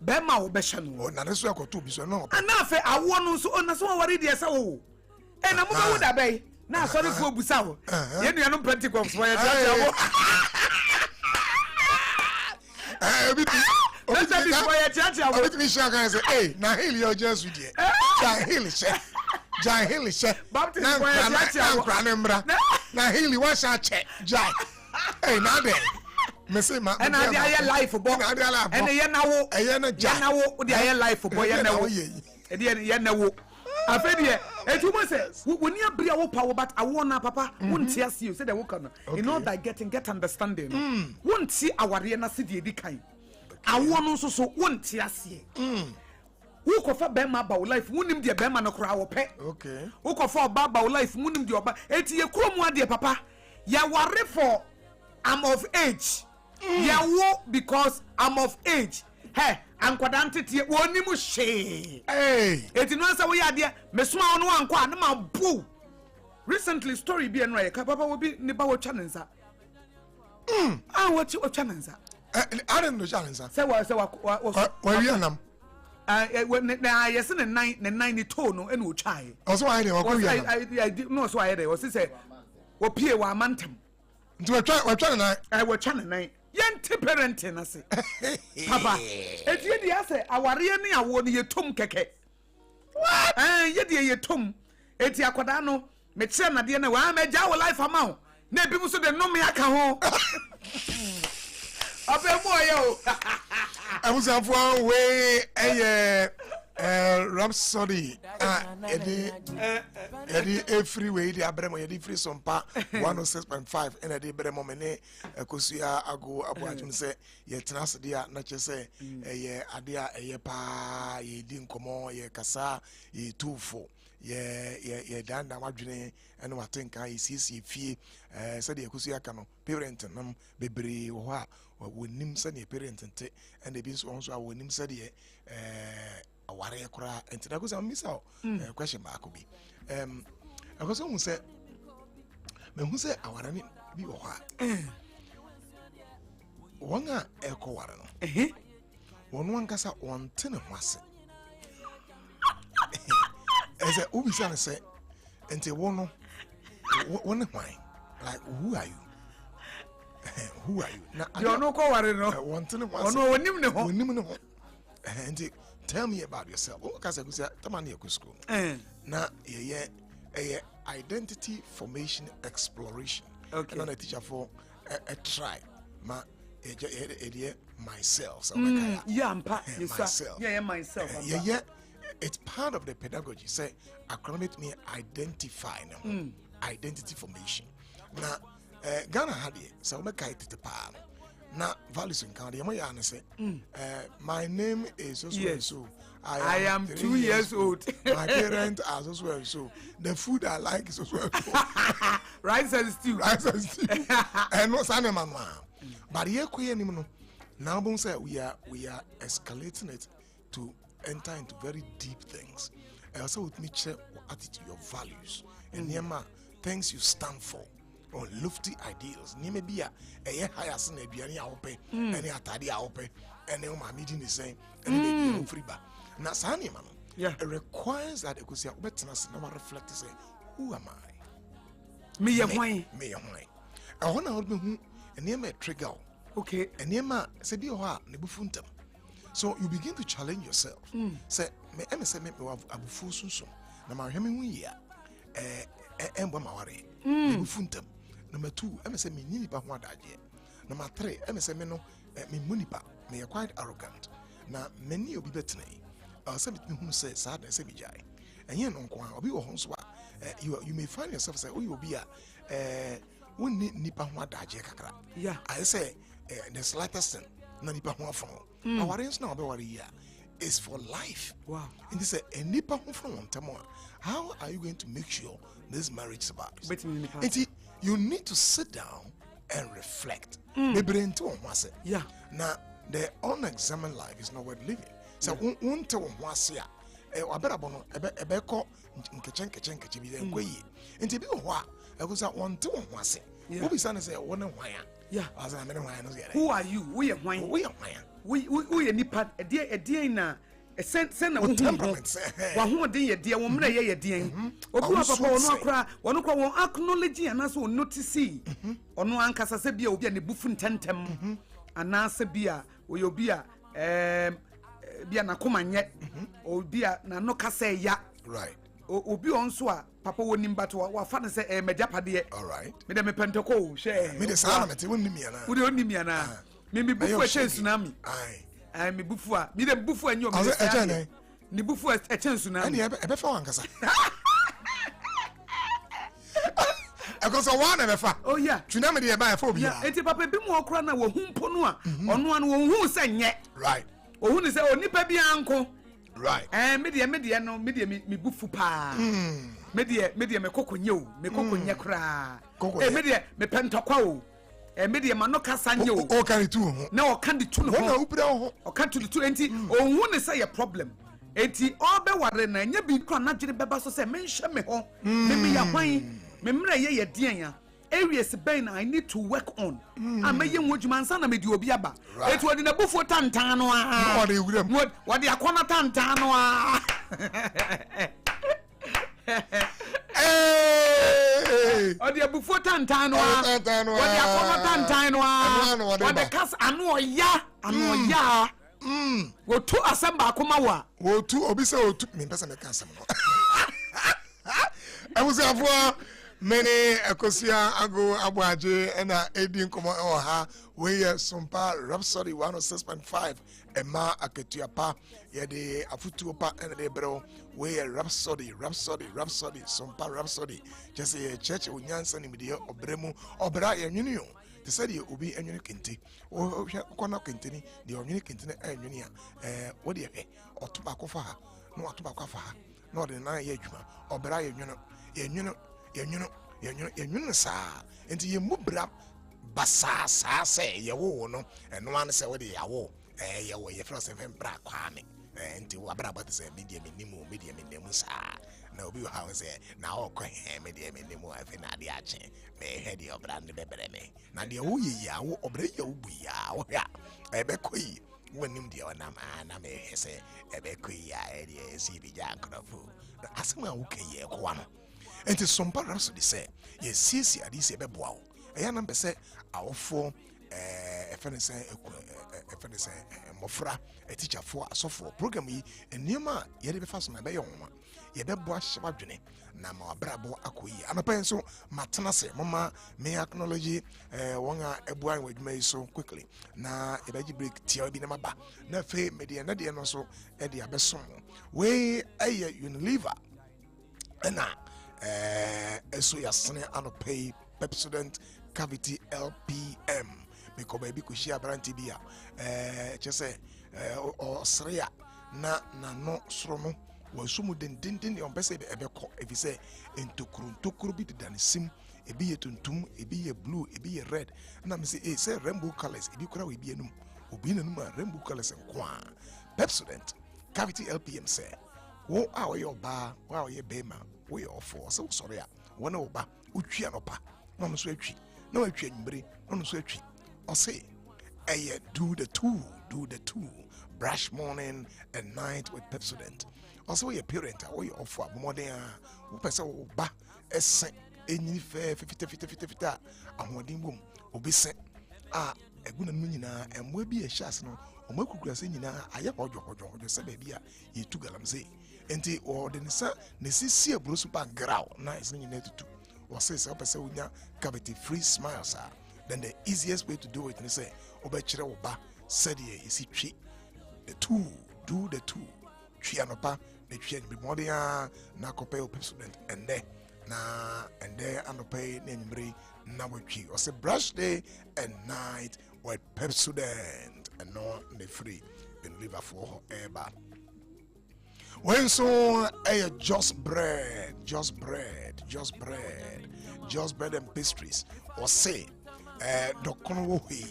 be ma wo be hye no na ne so akoto bi so no ana afa awo no so ona so aware de esa wo na mo ba wo da be na sorry for busa wo ye nua no Pentecost for ye ja wo obi mi sha kan say eh na heal your just with you ja heal she baptist for ye ja na heal wa sha che ja eh na de me say ma and na dey life bo and ye na wo ja na wo dey life bo ye na wo e dey ye na wo afedie etumo se woni abria wo power but awona papa wonti ase you say the work no in all that get understanding wonti aware na se de di kan awono so wonti ase wo kofa be ma ba life wonim de be ma no kra wo pe okay wo kofa oba ba life wonim de oba eti ye kromu ade papa ya ware for I'm of age ya wo because I'm of age hey ankwada ntete woni mu hwe eti no say we ade me so awon wankwa na ma bu recently story bi enra ye ka papa wo bi ne ba wo twa nensa wo twa nensa I don't know challenge say wa wi anam na yes ne nine ni to no e no twae also I dey wa ko wi anam no so I dey was say wo pie wa amantam nti wa twa na wo twa na yenti parenting ase papa etie dia say aware ni awo ni yetom keke what ye dia yetom eti akoda no me kire na de na wa ma gya wo life amount na bi mu so de no me aka ho Abusanfo we Rhapsody every way the abremo yedi free Sompa 106.5 and the bremo mene Akosua ago abuajum say ye tenase dia na che say adea pa ye di nkomo ye kasa ye tufo ye danda wadwene ene watenka ye sisi fie said the Akosua kano parent nam bebre wo ha wonim said the parent ente and the binso also wonim said the aware kura enti da Akosua misa question ba ko bi Akosua mu say me hu say aware ni bi wo ha wonga eko ware no wonu ankasa wonte ne ho ase ese ubisa ne say enti wono wone hwan like who are you who are you na you no ko ware no wonte ne ho ase ono wonim ne ho enti tell me about yourself. Oh, because I say, "Tamani ya school." Na ye identity formation exploration. Okay. And I teacher for a try. Ma myself. So yeah, myself. Yeah, myself. Yeah. It's part of the pedagogy. Say, acronym me identify. Identity formation. Na Ghana had it. So we kai tete pa. Na values in Canada, my name is so. I am 2 years old. My parents are so. The food I like is so. Rice and stew. And what's an mama? But here, now we are escalating it to enter into very deep things. Also with me check attitude, your values, and things you stand for. Or lofty ideals. Ni maybe a higher son a biani open, any atadi open, and my meeting is saying, and maybe free back. Now, Sani man, it requires that it could say, wetness never reflect to say, who am I? Me, a wine. I want to hold me who, and near me trigger. Okay, and near my said you are nebufuntum. So you begin to challenge yourself. Say, me MSM me have abufusun. Now, my hemming ya, Mbamawari, nebufuntum. Number 2, say me nipa ho adaje. Number 3, say me no me munipa, me quite arrogant. Na many obi betene. Say me hu say sad say me jai. Enye no nko obi wo ho so you may find yourself say you obi a wonni nipa ho adaje kakra. Yeah. I say the slightest thing na nipa ho afon. Awarens na obi ware ya is for life. Wow. And this say nipa ho from ntamo. How are you going to make sure this marriage survives? You need to sit down and reflect. Yeah. Now, the unexamined life is not worth living. So, one tell one was here. I better bono, a beco, nkechenke, be then quay. And to be a while, I was at one to one was it. Who be son say, one and why? Yeah. As I mean, who are you? We are wine. We are nipa, a dear na. Send a temperament. One day, dear woman, a dear. Papa, one acknowledge and also notice. Or no ancas as a beer will be a buffon tentem. And answer beer, or your beer, be an acoman yet, or beer, no cassa ya. Right. Or be on swa, Papa wouldn't but what father say a medjapadi. All right. Madame Pentaco, share. Me the salament, it wouldn't be would only me an maybe before tsunami. Aye. I me bufua, me the bufua and your ni bufua a chance na. And you ever found us. I got so one ever. Oh, yeah. Tsunami by phobia. It's a papa be more crana or whom ponua on one who sang yet. Right. Or who is a nipa be uncle. Right. And media no media me bufu pa. Media me coco you, me coco yakra. Media me pentaqua. Media manoka sanyo. Oh, can it do? No, can't do two. Or can't do the 20. Or one is a problem. Eti all be warren and you be cannot beba so say mention me home. Maybe ya wine. Memra ye dear. Areas ben I need to work on. I may young woodman son me do biaba. It was in a buffo tantano. What the aquana tantano. Or the buffo tantano. What the aquana tantano. What the cast anno ya. Wo tu asamba komawa. Wo tu obisa wo tu me person me cancer. I was after Many Akosua Ago Abuaje and Edin Komo Oha, we Sompa Rhapsody 106.5, Emma Aketuapa, Yede Afutuapa and the Bro, we Rhapsody, Sompa Rhapsody. Just a church of Yansan in Media or Bremu or Bra Union. They said you will be a unique kinty, or Kona Kintini, the unique kintin and Unia, what do you pay, or tobacco for her, no tobacco for her, not the 9 year or Bra Union. You sa into your mubra basa sa say ya wo no and one say what ya wo ya wo ya first and bra kwame into abra but say medium in sa na obi how say na o ko medium in mu afi na de ache me head your brand bebere me na de wo ya wo obre ya wo ya wo ya ebe koyi wonim de ona na me say ebe koyi ya e de si bi ja krofo asema wo keye ko no. And to Sompa Rhapsody say, yes, see, I did say, Bebow. A young number say, our four, a Mofra, a teacher for a software program, and near my yet be fast my bayon. Ye be bosh Shabjane, Nama Brabo Akui. I'm a pencil, Matanase, Mama, may acknowledge Wanga a boy with me so quickly. Na a baby break, Tiabinamaba, Nefe, Media Nadia, and also Eddie Abesson. Way a Unilever. And now. So you're sending an pay Pepsodent Cavity LPM because baby could share brand tibia just say or Srea na no srono was sumu din on bese ebeko if you say into krun bit than sim e be tuntum e be blue e be red na me say rainbow colors e be kura we be enum obi na num rainbow colors nkwa Pepsodent Cavity LPM say wo awo your ba wo ye bema we are for so sorry one over utwi anopa no so atwi no atwi anbre no so atwi o say do the two brush morning and night with Pepsodent also your parent we are for modern wo pese wo ba esen enyi fe 50 ahodin bom obi se eguna no nyina emwa bi a chance no o makukura se nyina aye hojo se ba bi a yetu galam say enti or the nisa nesisi abro super graw na is nyina tutu o say say opese unya cavity free smiles then the easiest way to do it is say obekire wo ba said ye isi twi the two do the two twi anopa na twi anbi modern na kope Pepsodent and there anopa na nyimre na wotwi o say brush day and night with Pepsodent and no the free in liver for eba. When so just bread and pastries or say dokono wo he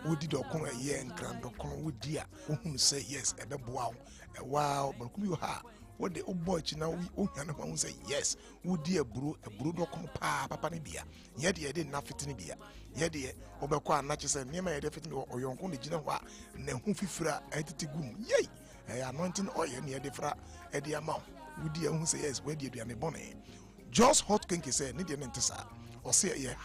wodi dokono ye nkran dokono wo dia wo say yes ebe boa wow but come you ha what the old boy na we ohia no say yes wodi aburo dokono papa ne bia ye de na fitini bia ye de obekọ anache say niam ye de fitini oyonko ne gina ho a na hu fifira etiti gum yey anointing oil near the fra at the amount. Would you who say yes, where do you bonnet? Just hot kinky say, need an entesa, or say a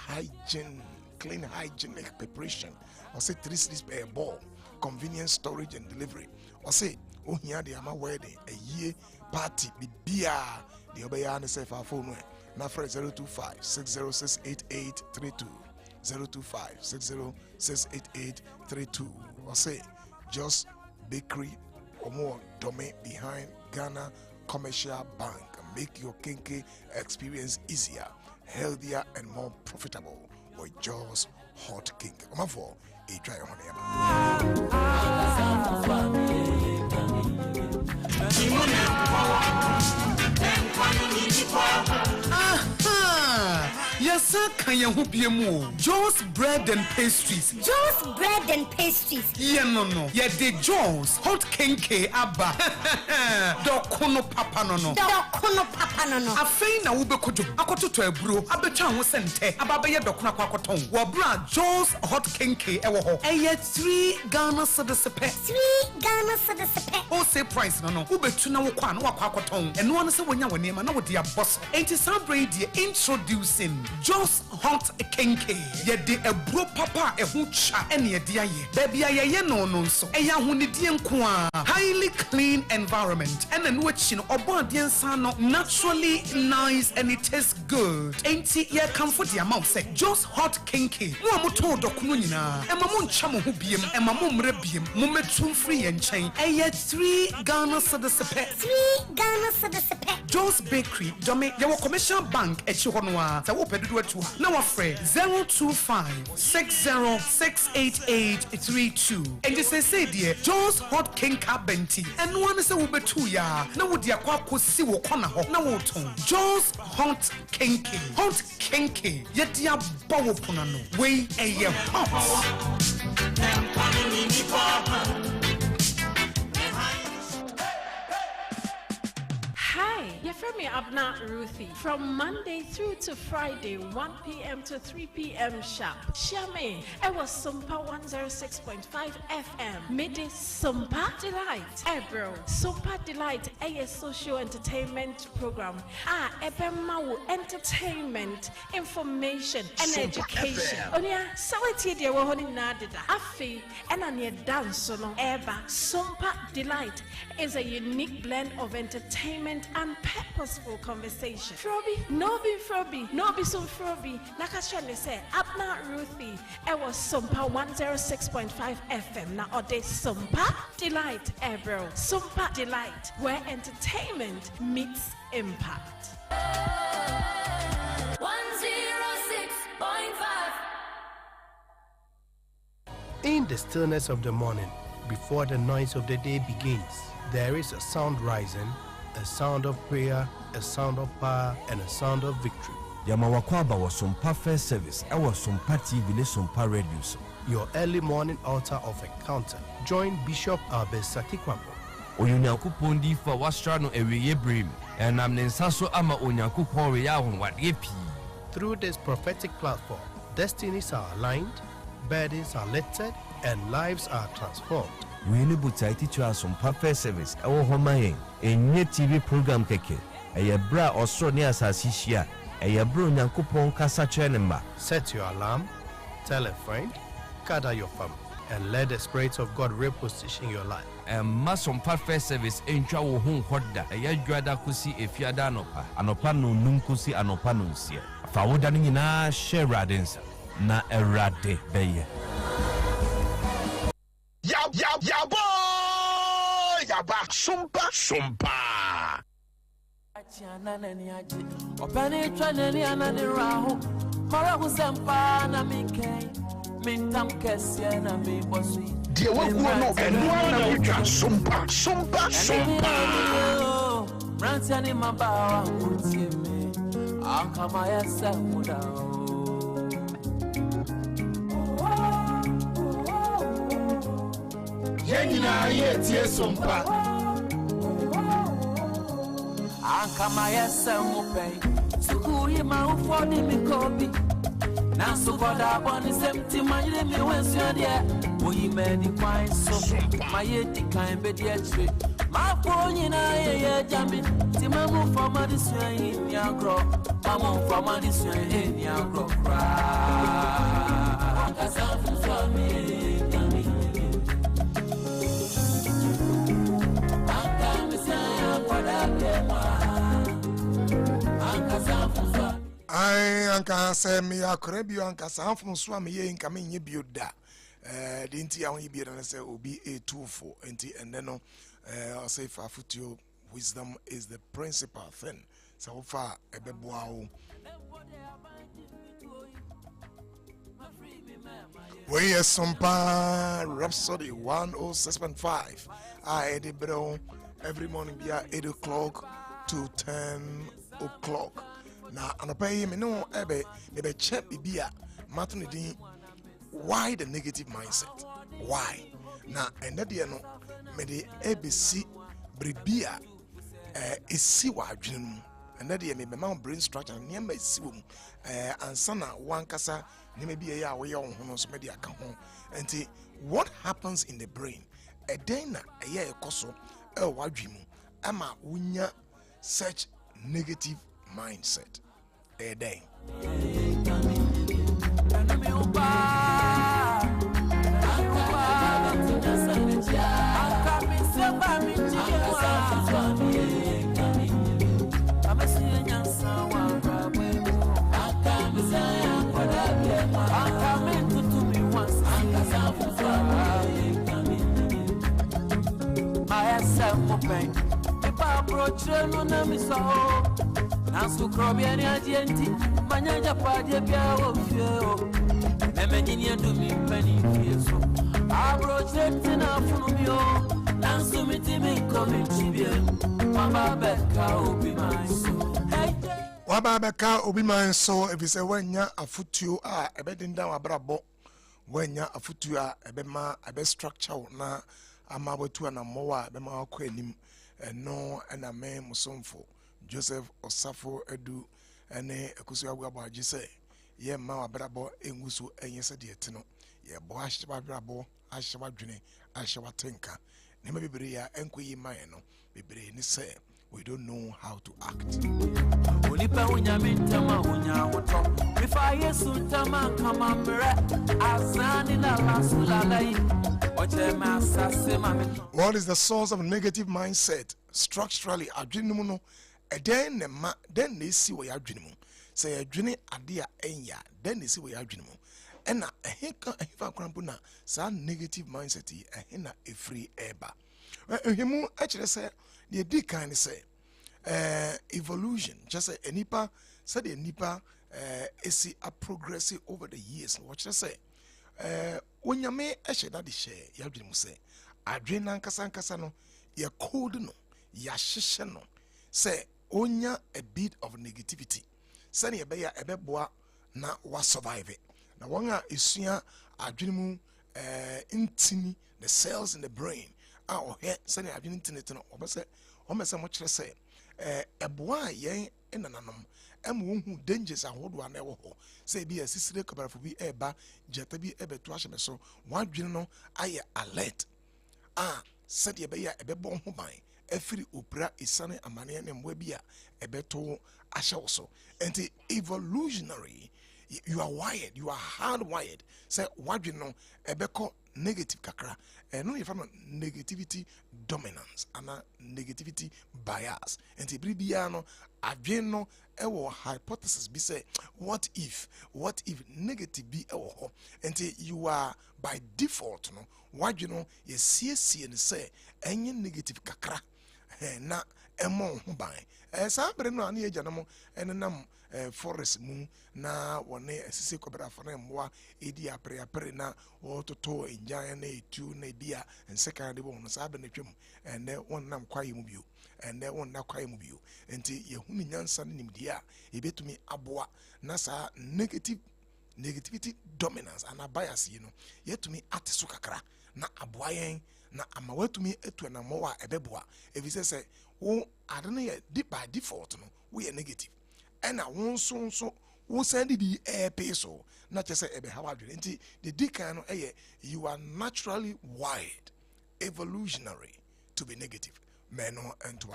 clean hygienic preparation, or say 3 sleeps per ball, convenience storage and delivery, or say, oh, here the ama wedding, a year party, be beer, the obeyan say for phone. Now for 025 606 8832, 025 606 8832, or say, just bakery. Or more domain behind Ghana Commercial Bank. Make your kinky experience easier, healthier, and more profitable with Jaws Hot Kink. Come for a try Yes, I can hope you more. Joe's bread and pastries. Joe's bread and pastries. Yeah, no. Yeah, the Joe's hot kenke abba. Dokono papa no. I feign a ube kojo. Akoto to a bro. Abecha ho sente. Ababa ye dokona kwa koton. Wabra Joe's hot kenke ewo ho. Eye 3 Ghana cedis per. 3 Ghana cedis per. O say price no. Ube tu na wo kwa no kwa koton. Eno anu se wonya wonema na wo dia boss. Enti sabre die introducing Just hot kenke. Ye de a bro papa e hu cha ene ye dia ye. Baby aye no so. Eya hu ni die nko a. Highly clean environment. environment. And then watching Obadian Sano naturally nice and it tastes good. Ain't it? Yeah, comfort the amount say just hot kinky. Muamoto dokunina. And Mamon Chamo Hubium and Mamum Rebium. Mumetum free and chain. And yet 3 Ghana Sadasepe. 3 Ghana Sadasepe. Joe's Bakery, Jome, your commercial bank at Chihuahua. The open door to now afraid 025-60-68832. And just say, dear, Joe's hot kinka benti. And one is a ubetuya. Now would ya kwako si wakona ho. Now woton. Joe's hot kinky. Hot kinky. Yet ya bow punano. Way a year hot. Hi, you're from me Abna Ruthie. From Monday through to Friday, 1 p.m. to 3 p.m. sharp. Share me. I was Sompa 106.5 FM. Midday Sompa Delight. Bro. Sompa Delight, a social entertainment program. Ebema entertainment, information, and education. Onia, sawati de wahoni nadida. Afi, and anya dance solo. Eba. Sompa Delight is a unique blend of entertainment and purposeful conversation. Frobi, no be Frobi, no be some Frobi. Nakashane say, Abna Ruthie, I was Sompa 106.5 FM. Now, or they Sompa Delight, bro. Sompa Delight, where entertainment meets impact. 106.5. In the stillness of the morning, before the noise of the day begins, there is a sound rising, a sound of prayer, a sound of power, and a sound of victory. Yamawakwaba was Sompa First Service. I was Sompa TV, Sompa Radio. Your early morning altar of encounter. Join Bishop Albert Kwambo. Onyankopon di fa wastrano ewiye brim. And I'm Nensaso ama Onyankopon reyahon wadepi. Through this prophetic platform, destinies are aligned, burdens are lifted, and lives are transformed. We need to teach you Sompa First Service. Our home a TV program keke. A bra or so near Sasisia. A bro Nyankopon kasa chenemba. Set your alarm, tell a friend, gather your family, and let the Spirit of God reposition your life. And Sompa First Service entra wo hon hoda. A dwada kusi efiada anopa. Anopa no nunkusi anopa no nsia. Fa woda no nyina share radensa. Na erade beye. Ya boy! Yaba Sompa. Opani twanani anani raho. Mara kusempa na mike. Mintam kesye na mibosi. Die waguo no enua na witwa Sompa. Rantiani mabawa utieme. Akama yesa mudao. Yenina yetie Sompa. Akama yesa mupei. Suku yima ufoni mikobi. Na sukoda boni semti mayire mi wensuadie. Oyi meni kwa so. Maye dikan bedi etre. Ma fonyi na ye jami. Ti mamu fama disua ni agro. Mamu fama disua ni agro kra. Akasa fuswa mi. Anka say me akorebio anka sanfum so am ye nka me nye bioda de nti awon bioda na say obi a24 enti ene no say fa futio wisdom is the principal thing so far ebeboa wo we is Sompa Rhapsody 106.5 edibro every morning be at 8 o'clock to 10 o'clock. Now, and I me no ebe check bibia matun din why the negative mindset? Why? Now, and that no me the ABC bribia isi wa adwene and that me my brain structure near me isi wo and sana one kasa ne me bia ya we ya ho so me dia ka ho enti what happens in the brain e den na e ekoso e wadwemu ama wunya such negative mindset a day. pen. If I approach no na mi so. Nansu krobia ni agenti. Manyanja paje bia wo fie. Nemenyi do mi pani fie so. Approach na funu mi o. Nansu mi ti mi komi chibie. Mama beka obi my soul. Wababeka obi man so if you say wenya afutuo a ebedinda wabrabo wenya afutuo a ebema ebe structure na amabatu na mowa ebema akọ anim eno na me musomfo Joseph Osafo Edu ene Akosua Nhira say ye ma wabrabo enguso enyese de etino ye bo ahyewa wabrabo ahyewa dwene ahyewa tenka nema bibire ya enkoyi man no bibire ni say we don't know how to act. Onipa unyamintama unyawoto Mifa Yesu ntama kama mre Azani la lasulalai Ochema sase mamito. What is the source of negative mindset? Structurally, adwene no eden ne ma den na esi wo ya adwene mu. Say adwene ade a enya den na esi wo ya adwene mu. Ena eheka efa krampo na sa negative mindset yi ehena efri eba. Ehemu a kire say the big kind say evolution just say enipa said the nipa esi a progressive over the years. What you say onyame ehye that the share ya adwene mu say adwene ankasa no ya code no ya hyehye no say onya a bit of negativity say ye be ya ebeboa na wa survive it. Na wanga esua adwene mu intini the cells in the brain a ohe say adwene intini no obese omese mo kire say eboa yen enananom emu hu dangers ahodo na ewo ho say bi asisire kabarafo bi eba jeta bi ebeto ahye so wadwene no aye alert said ye be ya ebebo ho ban efiri opra isane amane ne mwa bi a ebeto ahye wo so. And evolutionary you are wired, you are hardwired say wadwene no ebeko negative kakra no you from negativity dominance and negativity bias. And bibia no adwen no ewo hypothesis be say what if negative be ewo. And you are by default no wadwen no ye sie ne say enye negative kakra na emo ho ban sa bre no ane agya no enenam forest mu na wone asise kobra fana mmoa edi apre na ototo enjan na etu na dia nseka de bo no sa be na twem ene wonnam kwaye mu bio ene wonna kwaye mu bio enti yehunu nyansa ne nimdia ebetumi aboa na sa negativity dominance and bias you know yetumi ateso kakra na aboa yen na amawatumi etu na mowa ebeboa efise se wo adene ye by default no we are negative and na won so wo send the air peso na chese ebe hawa dwene nti the decan no you are naturally wired evolutionary to be negative meno and to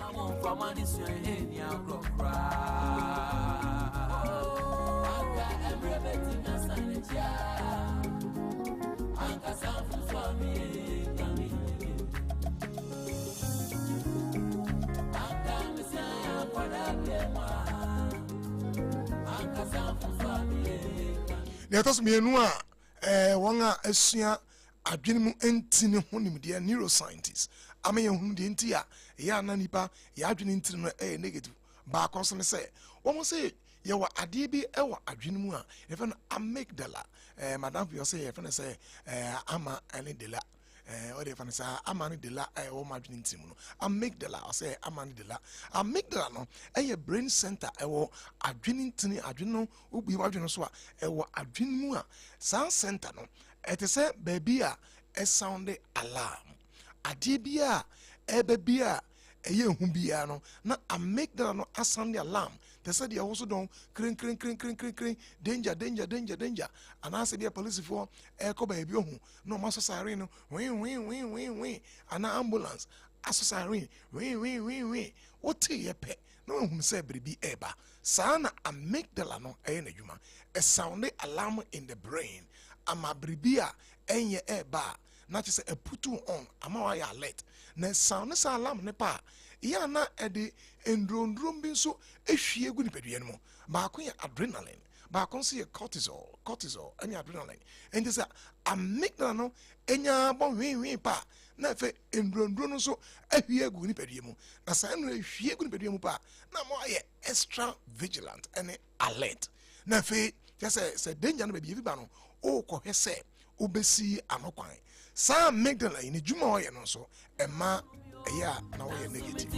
Let us be a wanga esua adwene mu entine ho nimde neuroscientists ame ye hu de ntia ya na nipa ya adwene ntine no negative ba koso ne say wo say ye wa ade bi e wa adwene mu a ye fa no amygdala madam you say ye fa no say ama ene dela or the fan say amani de la o madwene ntim no amygdala or say amani de la amygdala no a brain center e wo adwene ntini adwene no obi wadwene so a e wo adwene mu a sound center no it say baby a sound alarm ade bi a baby a eye hu bia no na amygdala no sound alarm. They said they also don't cring danger and I said be a police for echo baby no master siren win and ambulance aso siren win what ye pe no whom say baby eba sana amygdala no na juma a sound alarm in the brain ama bribia enye eba na say a put on ama wa alert na sound alarm ne pa ya na ede endrondrom bi so ehwie gu nipadua no ba ko ya adrenaline but I can see a cortisol, any adrenaline. And this amygdala no, enya bon win pa. Na fe endrondro so ahwie gu ni pediemu. Na sa no ahwie gu ni pediemu pa. Na mo aye extra vigilant and alert. Na fe just say danger no be ba no. O ko hwese obesi anokwan. Sa amygdala ni djuma o ye no so ema eya na wo ye negative.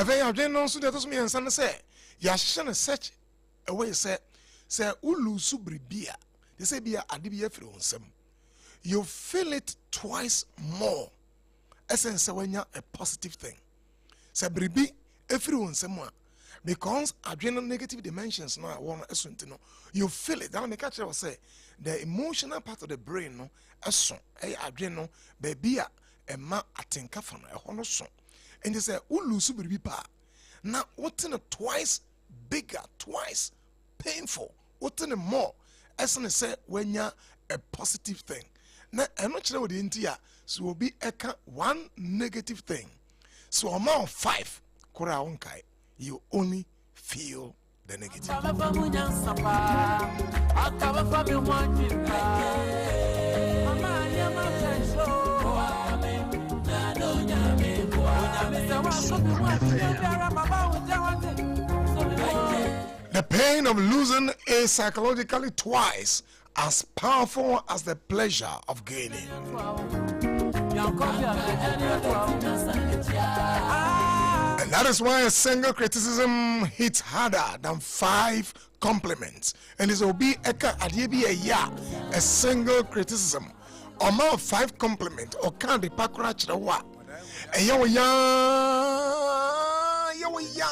I don't know so that doesn't mean and say, Yashan search away say Ulu Subribia. They say be a adibia from some. You feel it twice more. Essence when you're a positive thing. Say bribi everyone someone. Because adrenal negative dimensions now I want to know. You feel it. Now the catcher will say the emotional part of the brain no son adrenal baby a ma atinka from a hono son. And they say Ulu Subribi. Now, what's in a twice bigger, twice painful, what's in a more, as I say, when you're a positive thing. Now, I'm not sure what the India, so will be one negative thing. So, amount 5, you only feel the negative. The pain of losing is psychologically twice as powerful as the pleasure of gaining. And that is why a single criticism hits harder than 5 compliments. And this will be a single criticism. Or more 5 compliments or can't be packed wa. And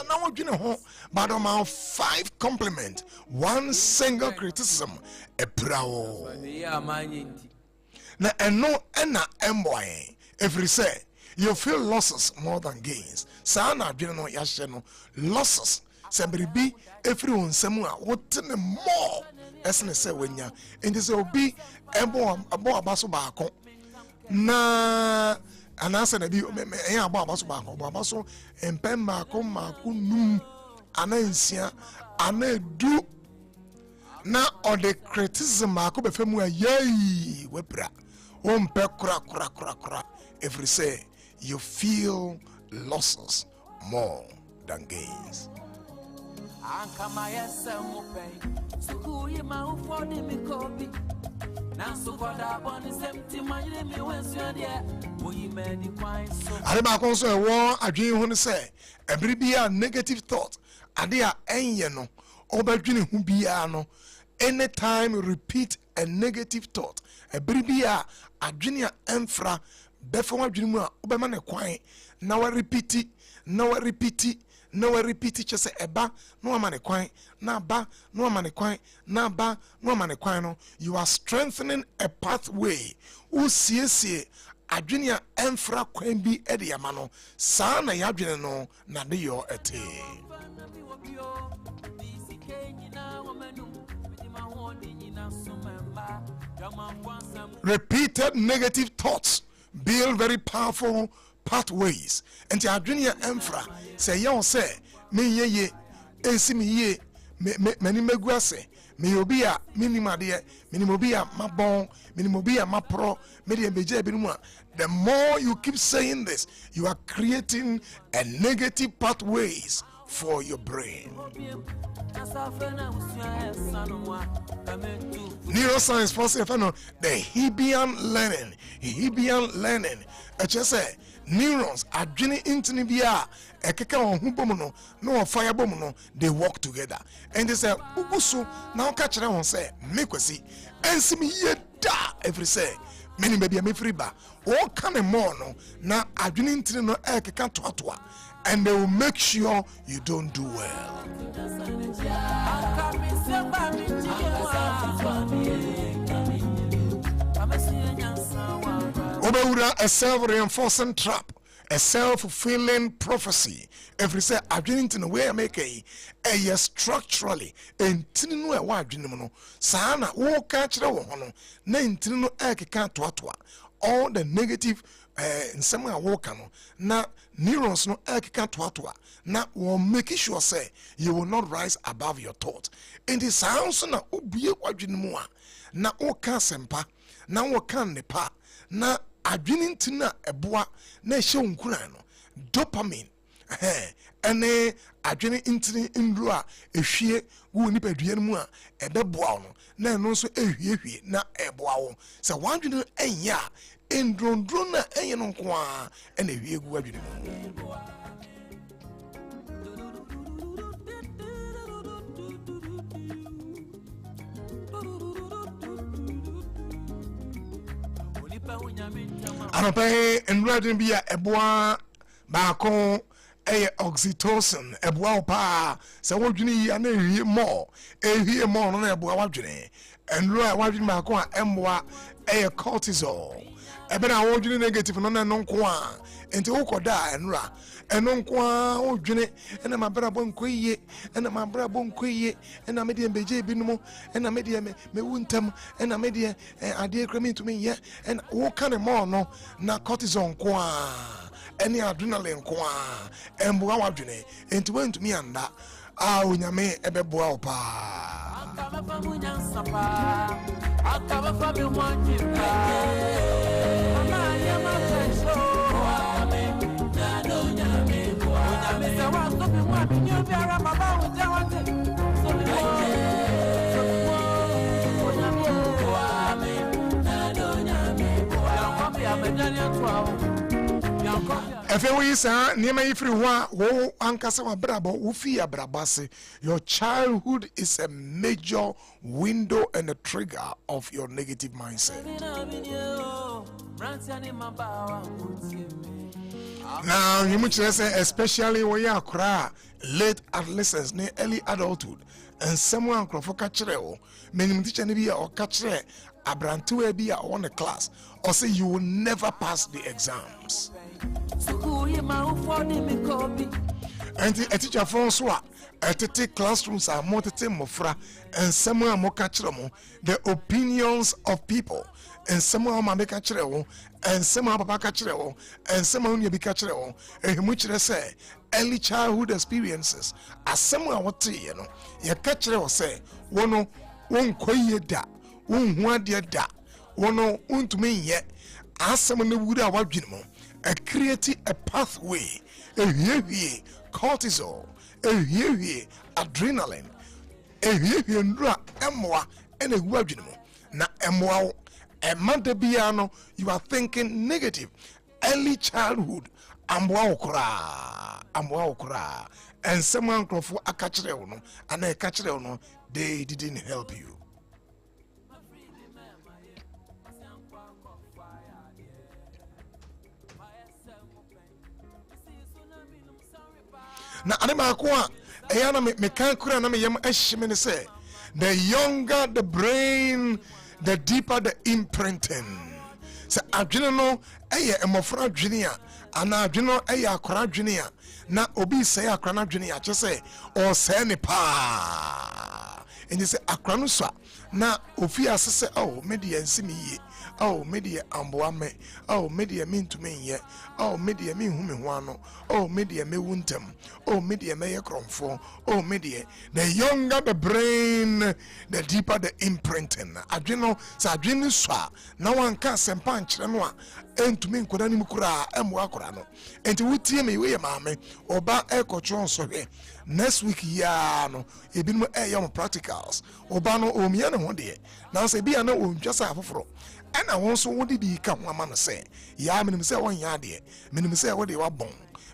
now but amount 5 compliment, 1 single criticism, a brow. Na eno ena emboy. If you say you feel losses more than gains, sana adwene yahye losses. Sembribi everyone semua what more esne say wenya. And this will be abo abaso baako. Na anasa na bi abo abaso baako, abaso empem maako num anansia anedu na or the criticism maako be femu ayi webra ompe kura if you say you feel losses more than gains. Ariba konso e wo adwen hu ne say every bia negative thought ade a enye no obadwene hu bia no anytime repeat a negative thought every bia adwene a emfra befo adwene mu a obema ne kwan na wa repeat chese eba no amane kwan na ba no amane kwan na ba no amane kwan no you are strengthening a pathway usiesie adwene a emfra kwan bi ede yama no saa na ya adwene no na de yo ete. Repeated negative thoughts build very powerful pathways. And the adrenaline emfra say yon say me ye ensi me ye mani meguase me obia minima de minimobia mabon minimobia mapro me de beje binuma. The more you keep saying this, you are creating a negative pathways for your brain. Neuroscience possible the Hebbian learning. I just say neurons are joining into Nibia, a keka on hubomono, no fire bomono, they work together. And they say, Ugusu, now catch them on say, Mekwasi, and see me yet da every say, many baby a me free bar, all kind of more no, now are joining into no air keka toatwa, and they will make sure you don't do well. obewura a self-reinforcing trap, a self-fulfilling prophecy. Every say adwene no way make a structurally entini no e wa adwene mu no saa na wo ka kire wo ho no na entini no ekeka toatoa all the negative nsɛm a wo ka no na neurons no ekeka toatoa na wo make sure say you will not rise above your thought. In the sounds na obie adwene mu a na wo ka sempa na wo ka nepa na adwene ntina eboa na ehye nkura no dopamine ene adwene ntini ndru a ehwie wo nipadua mu a ebeboa no na eno so ehwiehwie na eboa wo se wadwene enya endrondro na enye no nko a ene ehwie gu adwene mu. Anope enradin bia eboa baako oxytocin eboa pa se wodwene yi na ehwie more no na eboa wadwene enra wadwene baako a emboa cortisol ebena wodwene negative no na nko a enti wokoda enra eno nko a wodwene ena mabra bo nkoyie ena mabra bo nkoyie ena medie mbeje binumo ena medie me wuntam ena medie ade krami to me ye ena wo kan mo no na cortisol nko a eni adrenaline nko a emboa wadwene enti wentumi anda a onyame ebeboa wo pa Efe we sa niema ifri wa wo ankasa wa brabo wo fi abrabase. Your childhood is a major window and a trigger of your negative mindset. Now you must say especially when you are late adolescence, early adulthood, and someone for catchere many teacher be or catchere abrantu be on the class or say you will never pass the exams. And a teacher from Swa, a classrooms are more mofra, and someone more catcheramo, the opinions of people, and someone make catcheramo, and someone papa catcheramo, and someone you be catcheramo, and which they say early childhood experiences, as someone what you know, your catcher say, one quiet da, one dear da, one to me yet, as someone would have what create a pathway, a heavy cortisol, a heavy adrenaline, a heavy ndra emwa and a wajinamo. Na emwa a mante biano, you are thinking negative. Early childhood, amwa okra, and someone for a catcher and a catcher no, they didn't help you. Na anima kwa eyana me kan kura na me yam ehime ne say the younger the brain the deeper the imprinting. So adwene no eye emofra adwene a ana adwene no eye akora adwene a na obi say akora na adwene a che say o say ne pa eni say akora no so na ofi asese oh media nsimi yi oh media amboa me oh media mintu me ye oh media me hu me ho ano oh media me wuntam oh media me ye kromfo oh media the younger the brain the deeper the imprinting adweno sa adwene so na wanka sempa nkyere no a entumi nkoda ni mukura emu akora no enti wutie me we maame oba ekotro so hwe next week ya no ebinum yam practicals oba no omia ne ho de na se bia na ontwasa afoforo ana won so wodi di ka ho ama no se ya menim se won ya de menim se wodi wa bon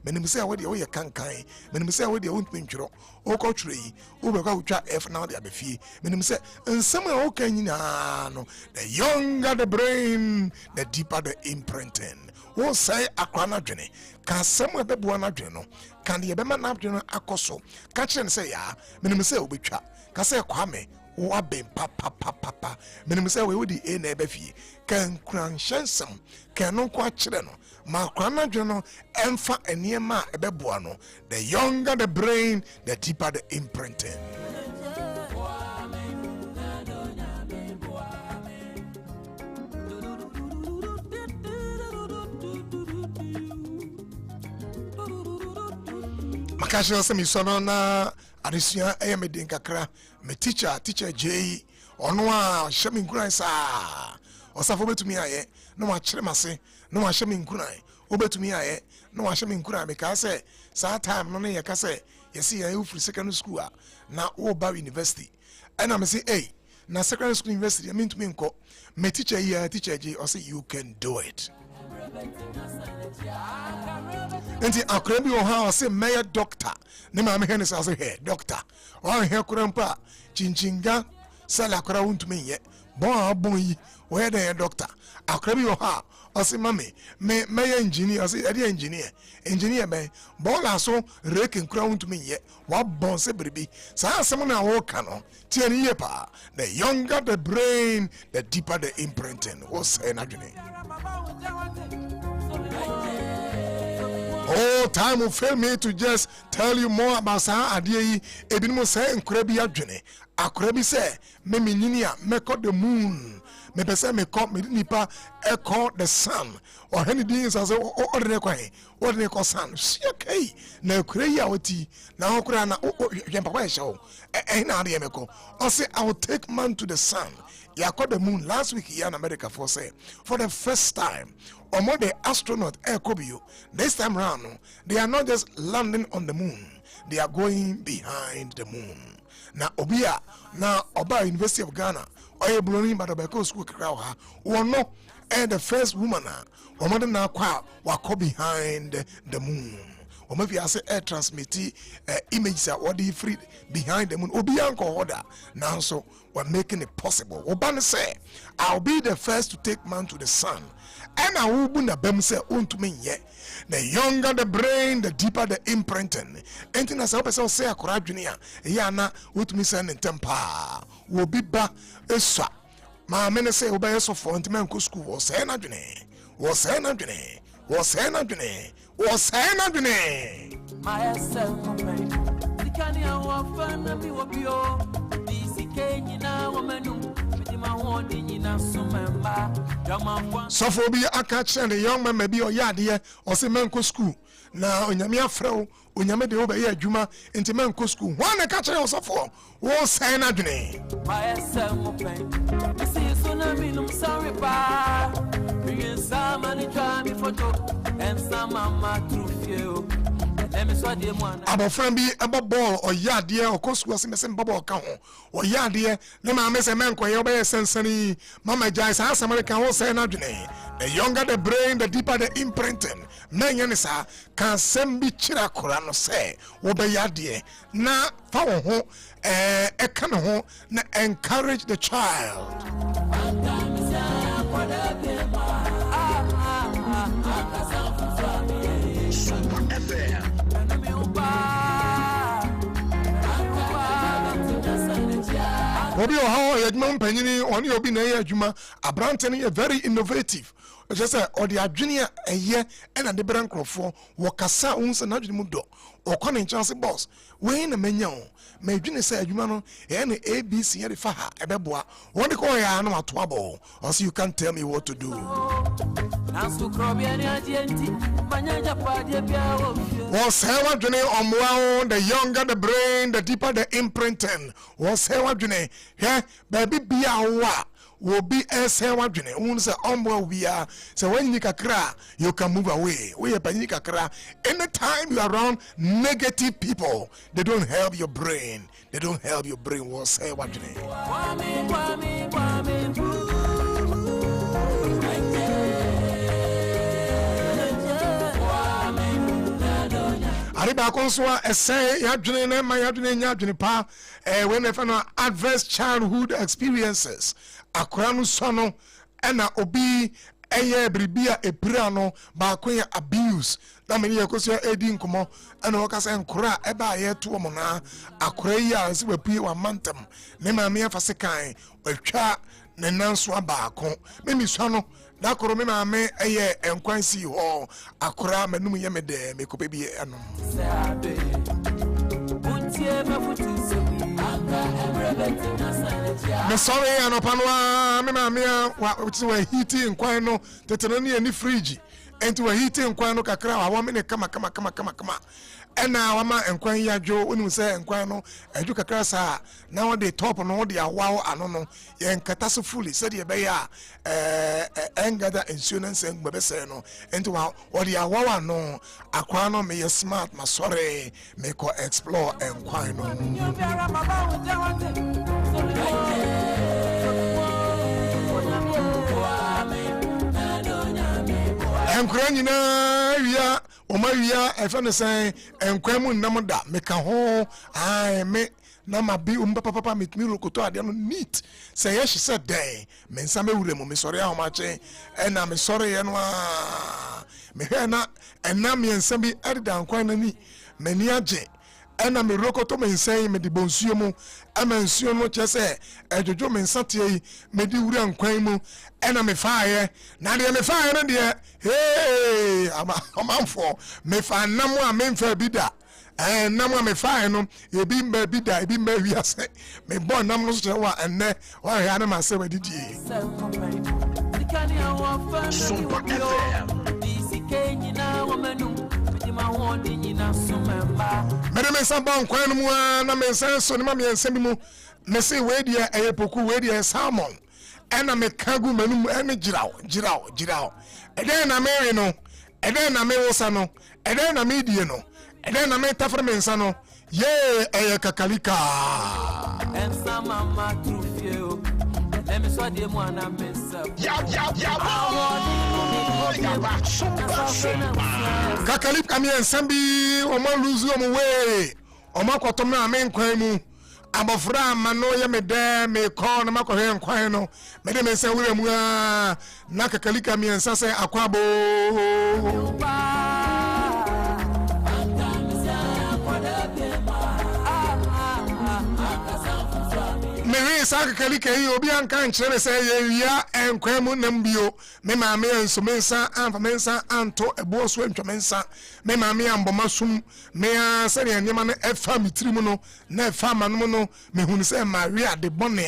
menim se wodi wo ye kankan menim se wodi wo ntwentwero o ko twere yi wo be kwa utwa f na de abefie menim se nsem a wo kan nyina no the younger the brain the deeper the imprinting wo say akwa na dwene ka sem a bebo na dwene no kan de be ma na dwene akoso ka kire ne se ya menim se obetwa ka se kwa me waben papa menim say we wodi e na ebefie kan kran hyansam kan no kwa kire no ma kran na dwe no emfa eniema ebeboa no. The younger the brain, the deeper the imprinting. Makasha se mi sono na adesua me din kakra me teacher J ono a hye me nkuran sa osafo betumi aye no ma kire mase no ma hye me nkuran obetumi aye no ma hye me nkuran me ka say sa time no na ye ka say yesi ya you free secondary school na o ba university and I say hey na secondary school university I mean to me nko me teacher J or say you can do it. Enti akra bi o ha say mayor doctor ne ma me he ne say hey doctor o he kurampa chinchinga sala akra untumi ye bon yi o he the doctor akra bi o ha o say mame me engineer o say e engineer me bon la so reke nkura untumi ye wa bon se bribi sa asem na wo ka no tie ni ye pa. The younger the brain, the deeper the imprinting. O say na dwene. Oh, time will fail me to just tell you more about sa adie. Ebinim say nkura bi adwene. Akura bi say me nyini a me call the moon. Me pese me call me nipa e call the sun. Or any things as ordinary kwa he. Ordinary call sun. See okay. Na nkura yi a woti. Na okura na yempa e show. Na ade me call. I say I will take man to the sun. Ya call the moon last week here in America for say for the first time. Omo the astronaut Ekobio. This time round, they are not just landing on the moon, they are going behind the moon. Now Obia, now Oba University of Ghana, Oye Bloni Badabeko School Krawa, no and the first woman, Omo na kwa wako behind the moon. Or maybe I say air transmit images are what they free behind the moon. Obianko order. Now so we're making it possible. Obama say, I'll be the first to take man to the sun. And I will be the say unto me yet. The younger the brain, the deeper the imprinting. Anything as I say a correct junior, Yana, with me send in temper. Will be back a swap. My men say obey so for intimate school was saying a journey. Was saying a journey. Was saying a journey. Was saying a journey. My self complaint. The canny I want fun and me will be all. DC Kenya now, woman. Sophobia catch and the young man may be or yard or say manco school. Now Onyamia Fro, Onyame de Oba Juma into manco school. One a catcher also for was saying a journey. My self complaint. I see soon I mean I'm sorry, pa. Bring some money, try me for talk and some mama through you. Abo friend be abo ball or yard dear or course was in the same bubble account or yard dear. No man miss a man kwa yobe sensani. Mama Jais has American whole say na june. The younger the brain, the deeper the imprinting. Menyanisa can send be chira kurano say obe yard dear. Na fawo ho ekano ho na encourage the child. Obi o how yedman panyini oni obi na yedwuma abrante no very innovative. Just say or the adwene eye na de brankrofo wo kasa unse na adwene mu do o kwane chance boss we na manya o ma adwene say adwuma no na ABC ye de fa ha ebeboa won de ko ya na mato abo also you can't tell me what to do. Was hewa june omwa the younger the brain, the deeper the imprinting. Was hewa june he baby bia wa will be as hewa june. Unse omwa we are so when you kakra you can move away. We are panika kra. Anytime you are around negative people, they don't help your brain. They don't help your brain. Was hewa june. Ariba Akosua essay yadwene na ma yadwene nya adwene pa when if no adverse childhood experiences akora no so no na obi eye bribia epira no ba ko abuse na me ye Akosua edi nkomo ana waka se nkora eba ye to mo na akora yi a se bapue wa mantem me ma me afase kan atwa ne nanso abaako me misua no da koro me ma me eye enkwansi ho akora manum ye me de me kope bi ano me sorry anopanwa me ma me wa hiti nkwan no teteno ne ni fridge enti wa hiti nkwan no kakra wa me ne kama ena wama nkwan yadwo onu se nkwan no adwo kakra sa na wo de top no wo de awawo ano no ye nkata so fully said ye be ya engada insurance ngbe se no enti wa wo de awawo ano akwa no me ye smart ma sorry me ko explore nkwan no enkura nyina wia omawia efene sen enkwam nnam da meka ho ai me na mabi papa mitmi rokoto ade no neat say yes she said dey me nsa mewure mo me sori ahomache na me sori ye no me hwe na enna me nsa bi edda nkwan na ni mani age ena me rokoto me nsa me di bonsuo mu ama nsuo no chese ejojo me nsa tie me di wura nkwan mu ena me faaye na de me faaye no de hey amanfo me fa nam a me mfa bida nam a me faaye no ebi mba bida ebi mba wiase me bon nam no so wa enne wa ya na ma se wadidie Sompa FM Mede me sa bon kwan mu na me nsa so ne ma me nsa bi mu me se we dia eyepoku we dia salmon ena me kagu manum ene girawo eden na me we no eden na me wosa no eden na me die no eden na me tafre me nsa no ye eye kakalika ensa mama trufio let me so de mo na mesa kakalika mi ensa bi o ma luzu o mo we o ma kwatom na me nkwan mu abofra ma no ye me de me ko na makohwe nkwan no me de me se wure mu na kakalika mi ensa se akwabo me sa kakalika yi obi anka nkyere se ye wia enkwan mu nambio me ma me enso me nsa amfa me nsa anto ebo so antwa me nsa me ma me amboma sum me a se ne nyema no efa mitiri mu no na efa manum no me hunu se Maria de bone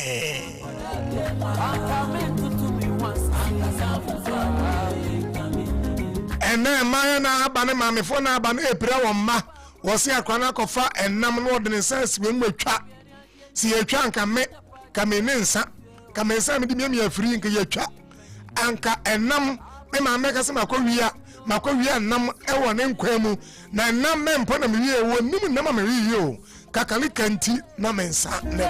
ene ma na abane ma me fo na abane epira wo ma wo se akwana kofa enam no de ne sense we nwatwa si etwa nka me kamenensa kamensa me di me afiri nka yatwa anka enam me ma me kase makowia nam ewo ne nkwa mu na nam me mpo na me wie wo nim nam me wie o kakalika nti na mensa ne ko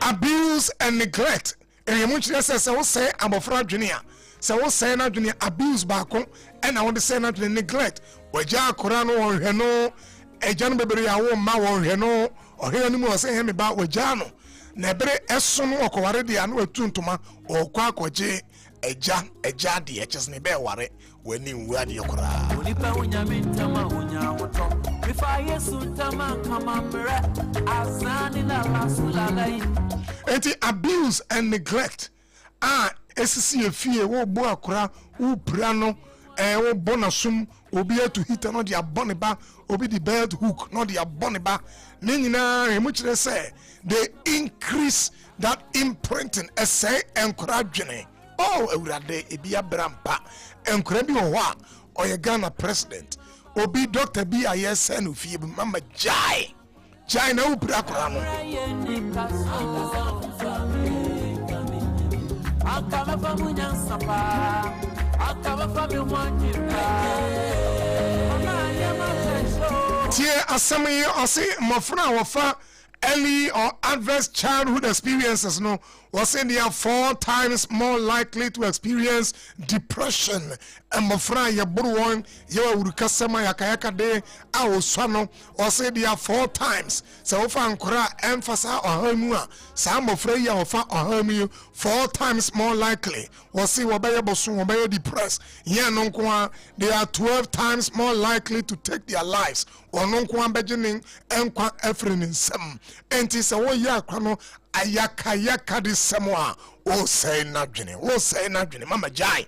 abuse and neglect emu chire se wo say abofra dwene a se wo say na dwene abuse baako ena wo de say na dwene neglect waja akora no wohwe no eja no bebere ya wo ma wohwe no ohwe no mu o say he me ba waja no na ebere eso no okoware de anu atuntuma okwa akoje eja de echese ne be ware wani nwa de okora onipa unyame ntama unyawoto bifa yesu ntama kama mre azani na rasulalai enti abuse and neglect esisi efie wo bo akora wo pira no wo bonasum obi etu hita no de abone ba obi di belt hook no de abone ba ne nyina emu kire say they increase that imprinting essay encouraging oh ewurade ebia brampa enkora bi ho a oye Ghana president obi doctor bi ayese no fie bi mama jai na upira akora no akaba famunya sapa akaba famu Nhira ona yama pesho tie asemi ose mofra wofa early or adverse childhood experiences no was saying they are 4 times more likely to experience depression. And mofra ya buruwan ya urukasema ya kayaka de awosano was saying they are 4 times. So ofa ankora emphasize ohamua sa mofra ya ofa ohamu 4 times more likely was say wabaya bosu wabaya depressed. Yeah nonkwa they are 12 times more likely to take their lives. Or nonkwa beginning enkwa efrin in some. Enti sa wo ya kwano ayaka di semwa o say nadwene mama jai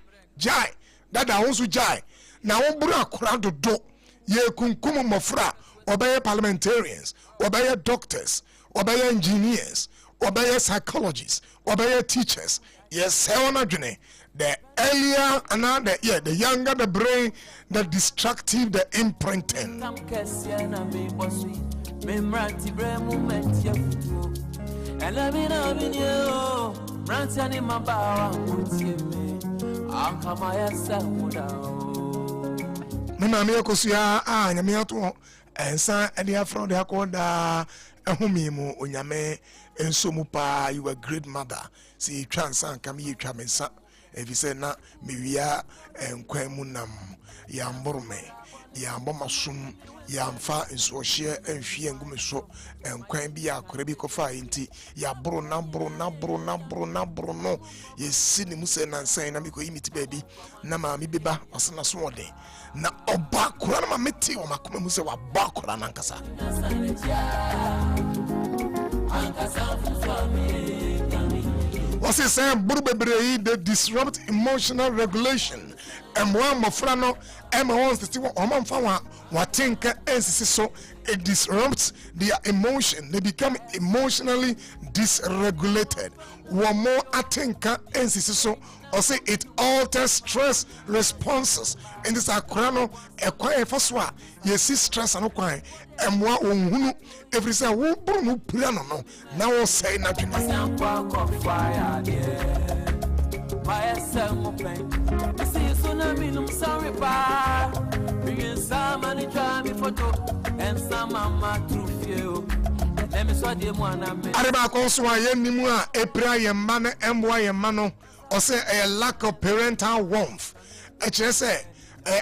dada wonsu jai na wo buru akora dodo ye kunkum mofra obeye parliamentarians obeye doctors obeye engineers obeye psychologists obeye teachers yes say nadwene the earlier and the younger the brain the destructive the imprinting. And let me know in you, Rantiani Mabawa, Uncle myself. Mamma Akosua Nhira and son and the afro de Akoda Humimu Unyame and Somupa, you a great mother. See Transan come ye Chamesa, if you say na Mivia and Quemunam Yamborme. Yambomasum yamfa nsohye enfie ngumeso enkwan bi akore bi kofa inti ya bro na no yesi ni muse na nsan na miko yimiti baby na ma mi beba wasana so ode na oba kora na ma meti o makoma muse wa ba kora na nkasa what's it saying? They disrupt emotional regulation. And one mofrano, Emma wants to see what Oman Fawa, what think so it disrupts their emotion. They become emotionally dysregulated. One more atinka and so or say it alters stress responses. And this akrano a quiet faswa. You see stress and quiet. And one who every say who no piano no now say nothing. Akosua Nhira epra yemane emwa yemano or say a lack of parental warmth. Say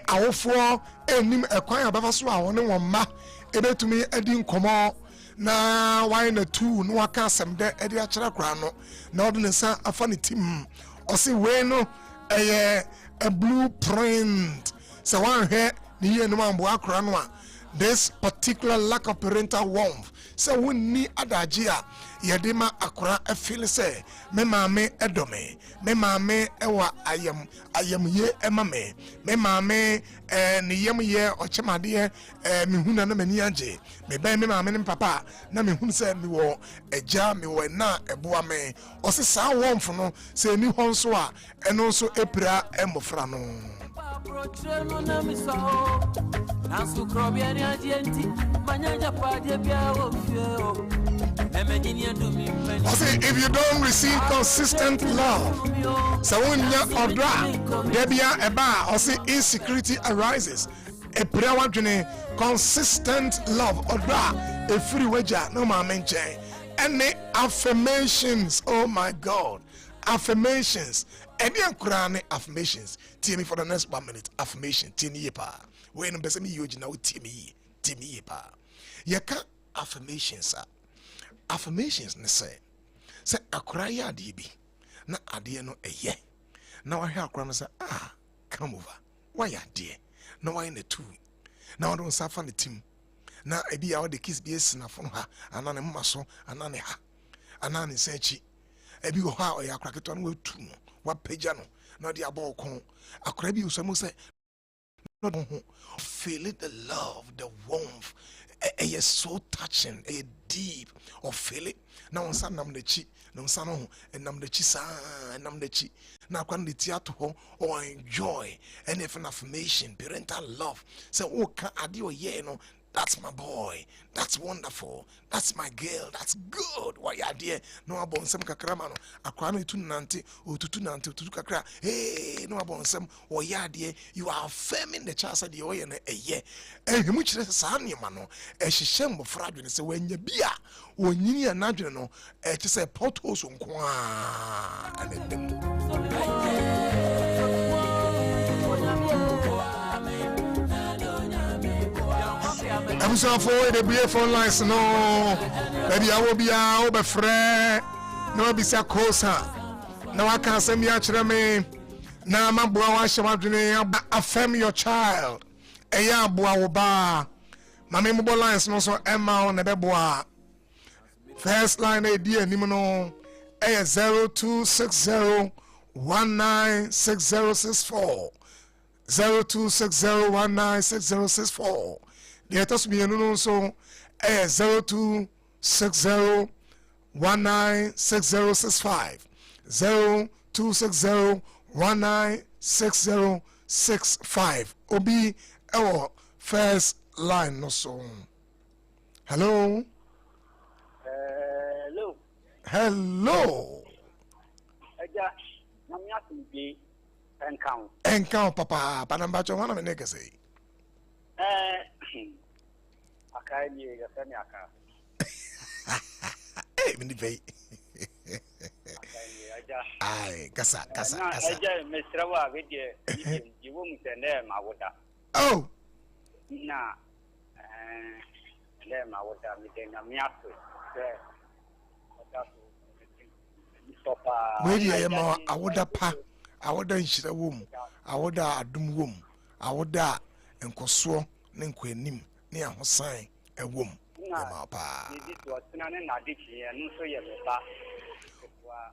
awofo enim ekwan abafaso a woni womma ebetumi edi nkomo na why na two no aka asem de edi akira kra no na odo nsa afa ne tim or say we no a blueprint so one here ni ye no mambo akra no a this particular lack of parental warmth so we ni adagea yedema akra afeel say me maame edome me maame ewa ayam ye emame me maame ni yem ye ochemade me huna na mani age me ban me maame ne papa na me hunu say me wo eja me wo na eboa me osesa warmth no say ni hon so a eno so epira emofra no if you don't receive consistent love, so when you order, there be a bar, or say insecurity arises. A prayer journey, consistent love, order, a free wager, no man mention. Any affirmations, oh my God, affirmations. Any affirmations. Tell me for the next 1 minute. Affirmation. Tell me pa. When I'm me you now tell me pa. Yaka affirmations are. Affirmations ne say akraya dibi na ade no eye na wa hwe akra no say come over why ade na why na two na wa don safa ne tim na ebi ya de kiss bi esina fo ha ana ne mma so ana ne ha ana ne sechi ebi ho ha o ya akra keto no watu no wa pagya no na de abo kon akra bi usamo say no feel it, the love, the warmth. It is so touching, a deep or feel it. Now on some nam the chi, no son and nam the chi sa and nam the chi. Now when the theater or enjoy and if an affirmation, parental love. So oh can adio ye no That's my boy. That's wonderful. That's my girl. That's good. Why ya dear? No abon sem kakra mano. Akwa no itu nante, otutu nante, otutu kakra. Hey, no abon sem o ya dear. You are affirming the child said you na eye. Eh, mu kire sa ane mano. Eh hihye mbofra adwene se wanya bia. Onyini anadwene no, eh te se potholes nko a. Anedem. I'm so for the BF online, no. Maybe I will be out of friend. No, be so close. No, I can't send me actually me. Now, my boy, I shall affirm your child. A ya boy, ba. My mobile lines, no, so Emma on the bebois. First line, a dear Nimono, A 0260 196064. 0260196064. The address me no so 0260196065. 0260196065. Obi our first line no so. Hello. Hello. Hello. Eja, namya timbi encount. Encount papa, panamba chona me neke say. Akai ni ya sani aka. Eh, mini bay. Akai ni eja. Ai, kasa. Eja mesrawa gede yiwo mutende mawoda. Oh. Na le mawoda mitenga miaso. Where ya ma awoda pa, awoda nhyira wom, awoda adum wom, awoda enkoso ne nkwanim ne ahosan ewom. Ma pa.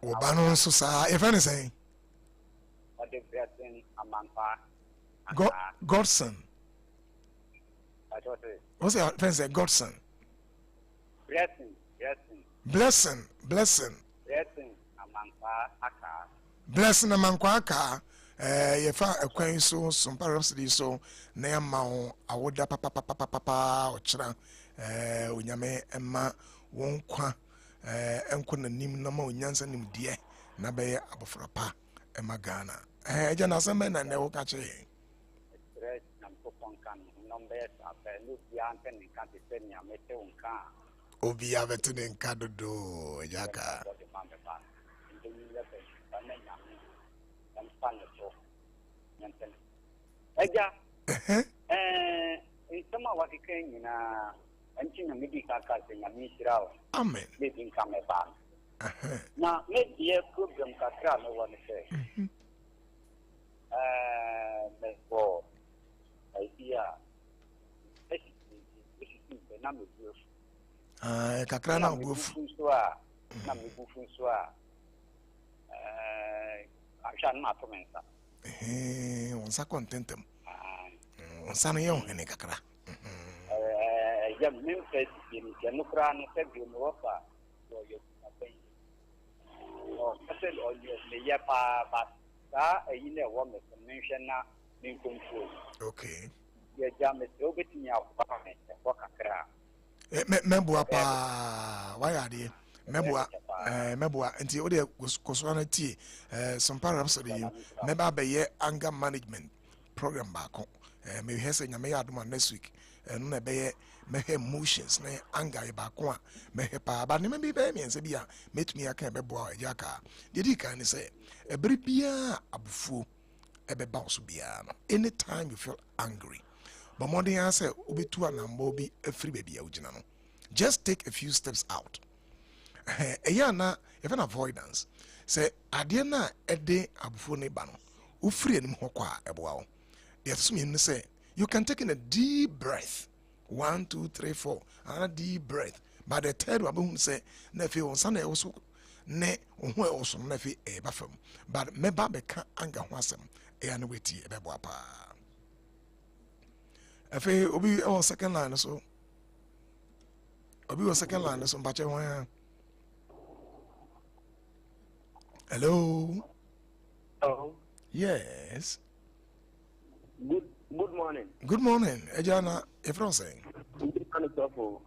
Oba no nso sa, e fa ne say. Godson. What's your friend say Godson? Blessing. Blessing amankwa aka ye fa akwan so Sompa Rhapsody so na ya ma ho awoda papa ochira onyame emma won kwa enko nanim na ma onyansa nim die na be abofra pa emma Ghana eja na asem na ne wo ka che obi avetu ne nka dodo ejaka Eja insama wakikenyi na anchi na midi kaka senya mishirao amen maybe nkame ba na maybe ye program kakra no one say go idea na me bufu kakra na bufu na me bufu so a acha na tomensa onsa contentem onsa no ye ohene kakra ya memphis ni janukra no se bi mo fa so yo abai o pese o le ya pa sa eyi na wo me mention na ni control okay ya jam se obetinya kwa me ko kakra meboa pa wayade meboa nti o de koso na tie Sompa Rhapsody meba be ye anger management program ba ko me hese nyame ya adoma next week no na be ye me emotions na anger ba ko a me pa ba ne me bi be me nse bia metumi aka beboa ya ka dedi kan ni se ebere bia abufu ebeba so bia no anytime you feel angry but more than I say obetu anambo bi afri baby a ugina no just take a few steps out na even avoidance say ade na ede abufu ne ba no ufri anim hokwa eboa wo the assume say you can take in a deep breath 1 2 3 4 and a deep breath but the third one say na fi on sana also ne ho e also na fi e ba fam but me ba be ka anga ho asem e na weti e be boa pa afi obi on second line so mbache ho hello. Oh Yes. Good morning. Good morning. Ejana, if I'm saying. for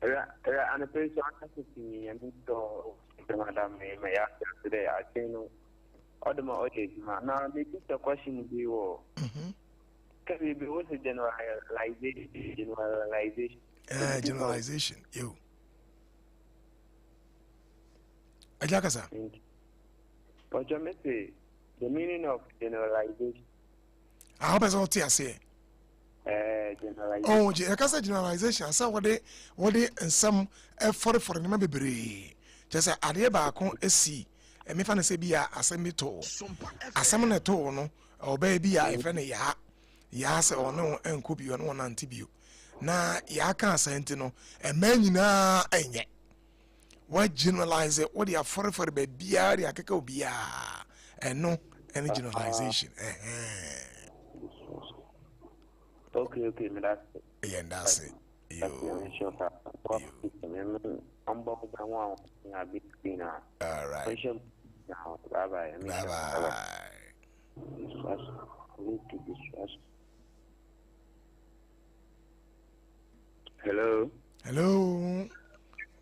and a person to me and so Madam may ask today. I say no. All the more now, they put the question in the can we be also generalization? Generalization, you. Ajakasa. But you may say the meaning of generalization. I hope it's all tea. I say. Generalization. Oh, generalization. I saw what they and some effort for the member be. Just a idea back on a sea. And me fan say be a assembly toll. A salmon at all, no, or baby, if any ya say or no, and could be on one antibio. Na ya can't send no, a man na and yet. Why generalize it? What they are for the baby, I can go be and no any generalization. Okay, me that's it. Yeah, that's it. I'm both the one a big dinner. All right. Now, bye bye. Bye bye. Hello. Hello.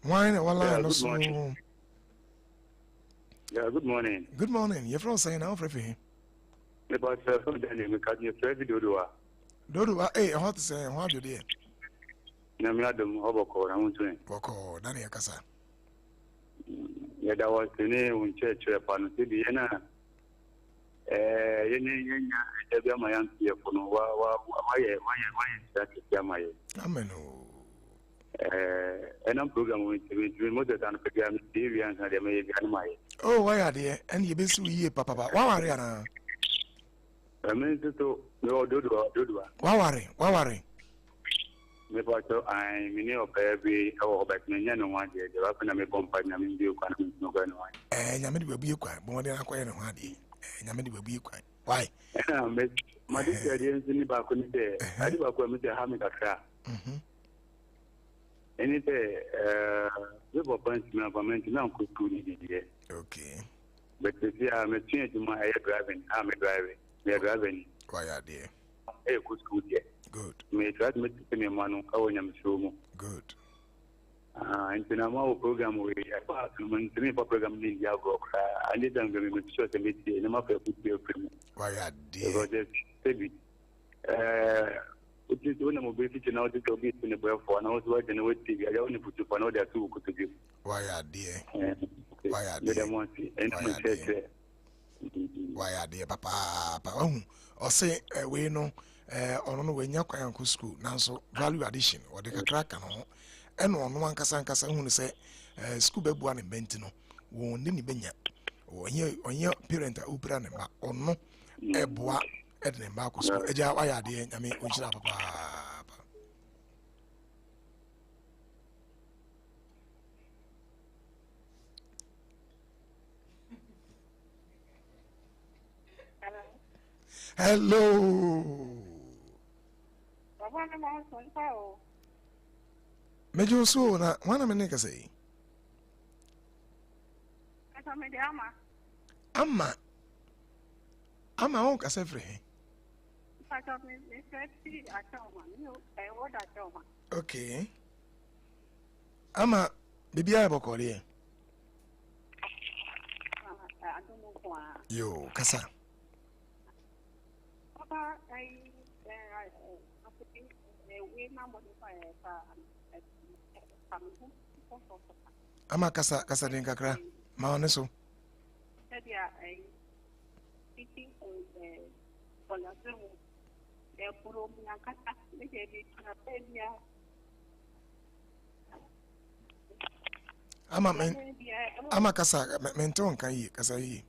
Wine and one good morning. Yeah, good morning. Good morning. You're from saying how for me. About Daniel, because you're very Dodoa. Dodoa, hey, I want to say, how do you do? Namiadum Hoboko, I want to Boko, Daniel Casa. Yeah, that was the name in church upon the Vienna. My auntie, why is that? My Amen. And I'm program with remote than program TV and I may be my. Oh, why are they? And you basically here, Papa. Why are you? I mean, to no Dodoa. Why worry? I mean, every hour back, no one day, the weapon I may company, I mean, you can't no going on. And Yamidi will be quiet, more than I quite know how Yamidi will be quiet. Why? My dear, in the back on the day, I do a comment to Hamid Accra. Any day, river punch me up a man now could do it. Okay. But if you are a change to my air driving, I'm a driving. We are driving. Why are they? A good school, yeah. Good. May try to make me a man who am show. Good. And in our program, we have a program in Yago. I need them to make sure to meet the number of people. Why are they? Which is when I'm teaching out to be in the breath for an hour watching with TV. I only put you for another 2 to give. Why are they? Why are they? Why are they, Papa? Or say, we know, on when you're going school, now so value addition or the crack and on one Casancasa who say, school baby one in Bentino, won't any benya, or your parent Upran or no, a bois at the Marcus. Why are they? I mean, which is Papa. Hello. Major so na one minute say. Ama on kase free. Okay. Ama bibi ay bokole. Yo, kasa. Ama kasa den kakra ma one so ama kasa menton kan yi kasa yi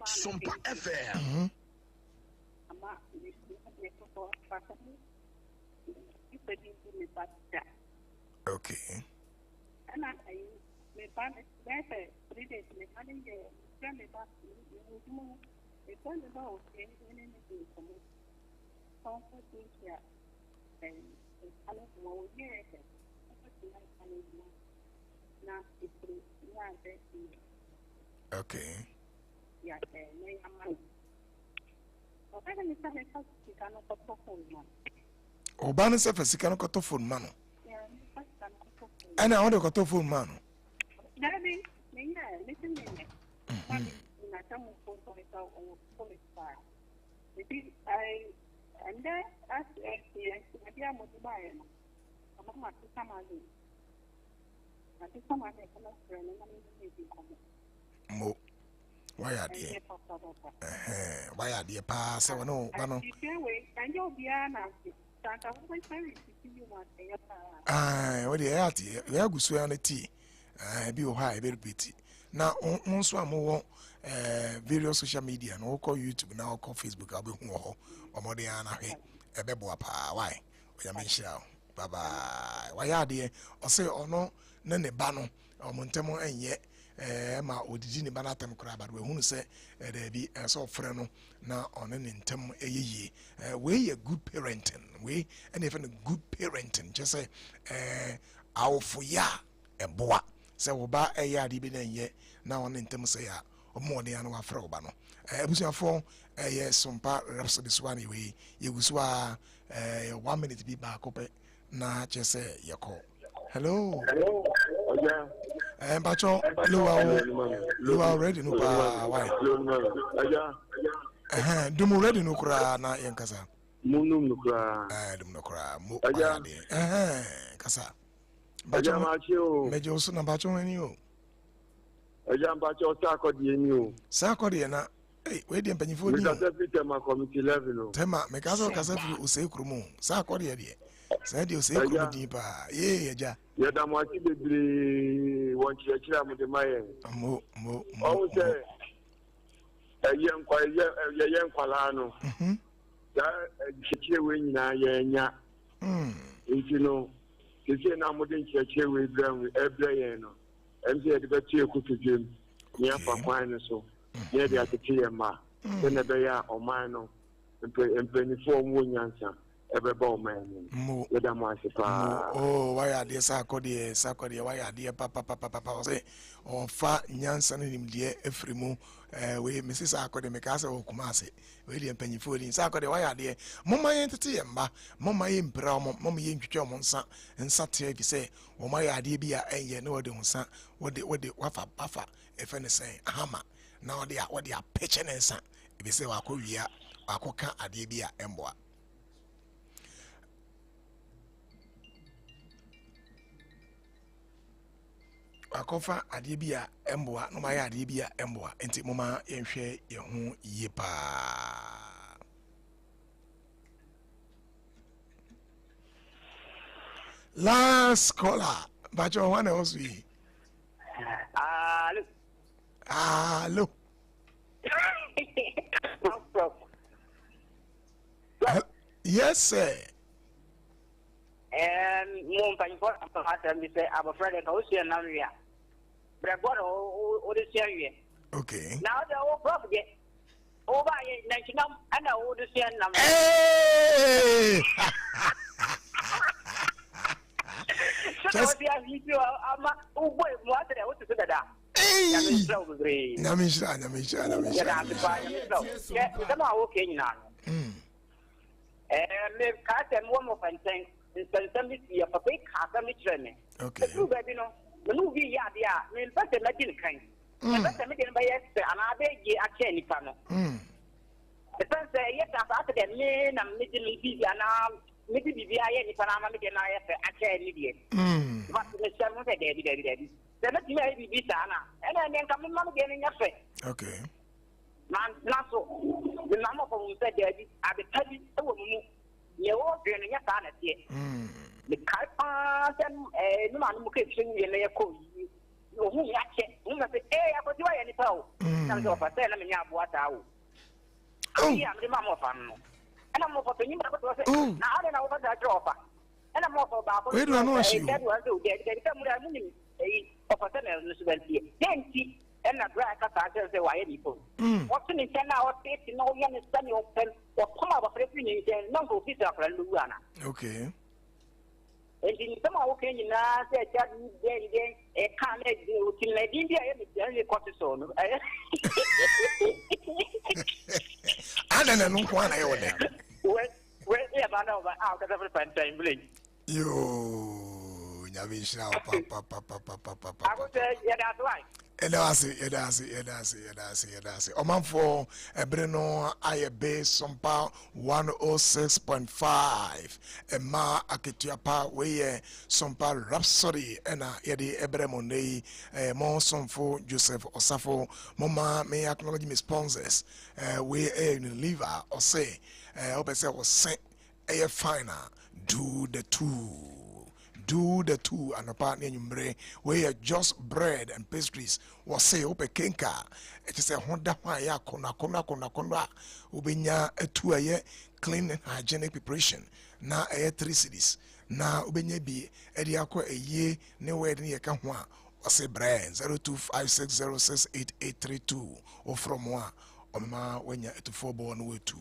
Sompa FM. Okay. Okay. ya ne amani okada mi sa me sika no koto phone man Oba no se fasika no koto phone man no ya sika no koto phone ana won de koto phone man no Daddy, listen to me. Na tamu photo ita o polisa. Maybe and then as maybe I'm going to buy it. I'm going to come out. I think some of them come friend and I'm going to come. Mo why are they why are they pass no and you'll be an answer. What the ati we agusu ya na tea bi o ha e be repeat na nso amowo various social media no call YouTube na call Facebook abe hu ho omode ya na hwe e be bo apa why o ya menhia bye bye why ade o say ono na ne ba no omontemo enye ma odidi ne ba na tem kra ba we hu se da bi so frɛ no na ono ne ntem eyeye we ye good parenting we and even good parenting just say awfo ya eboa se wo ba eya ade bi na enye na ono ntem se ya omode ya no afrɛ wo ba no abusuafo ye Sompa Rhapsody swani we yegusu a 1 minute bi ba ko pe na che se ye call hello oja bacho luwa ready no pa why dumu ready no kura na yankasa munum no kura dum no kura mo pa de kasa bacho mejo so na bacho ani o oja bacho sa akodi ani o sa akodi na we de mpanyifo ni kasa fita ma committee level o tema me kasa fi ose krumu sa akodi de sa de ose krumu din pa ye ja ya da mo ati bebre won chira mo de maye mo o se yen kwala no da chire we nyina ye nya no kese na mo de chire we ebre yen no emse de betie kutujem ni afa kwan no so ye de atete ma na be ya o man no empenifo mo nyansa ebeba o man no ye da mo asipa why are they sakodi why are they papa say o fa nyansa no nimdie efrimu we Mrs. Akode me kasa o kumase we de empenifo ni sakodi why are they mama yen tete yemba mama yen mpra mama yen twetwe mo nsa te bi say o ma ya de bi a enye na wode nsa wode wafa efe ne say hama na wode a peche ne nsa bi say wakowia wakoka ade bi a emboa akofa ade bi a emboa no ma ya ade bi a emboa enti moma yenhwe ye ho ye pa last caller bacho one else we hello yes sir mo mpan for after me say abo friend ka o see na ria brebo o de see wie okay now the o prof get o ba ye na chinam ana o de see na just dia video ama o boy mo atre o te dada Nyamisha. Kama okay nyina. Me ka tem wo mo fanten, nsensem bi ya papa ka ka mi trene. Okay. Tu baby no, no bi ya dia, me pese me din kan. Me pese me din ba yes, ana be gi a che ni pa no. Me pese ye ta fa ta de me na me din bi ya na me di bi ya ye ni pa na ma me de na ye fe a che ni die. Ba me se mo fe de. The next year be bitana, and then come on getting a face. Okay. Man, Nasso, the number of them said, I be telling a woman, you're all doing your planet here. The Kaipa and no man who can sing in a coat. You who yet, who must say, hey, I could do any power. Some of us tell them in your water. Oh, yeah, the mamma fan. And I'm over to you, but I say, now I don't know what that dropper. And I'm over about where do I know you? That was to get them of a tenant, then see, and a drag a factor say why people. What's in 10 hours, 50 no young is sunny open or come out of everything and non go visit a Luana. Okay. And in some okay, you know, said that a can't do India, cortisone. then no one I order. Where Yabana out of every time, blink. Yo, Yavisha, papa. I would say, yeah, that's right. Edasi. Oman for Ebreno Ayabe Sompa 106.5. Emma Akituapa weye Sompa Rhapsody ena yedi Ebremonde Monsonfo Joseph Osafo Mama may acknowledge my sponsors we liver or say Obese was sent a finer do the two and a partner in where just bread and pastries was say ope kenka. It is a Honda Maya kona ubenya a 2 a year clean and hygienic preparation. Na a 3 cities. Na ubenya be ediako a year no way near Kamwa or say brand 0256068832 or from one. Oma when you to 4 born way 2.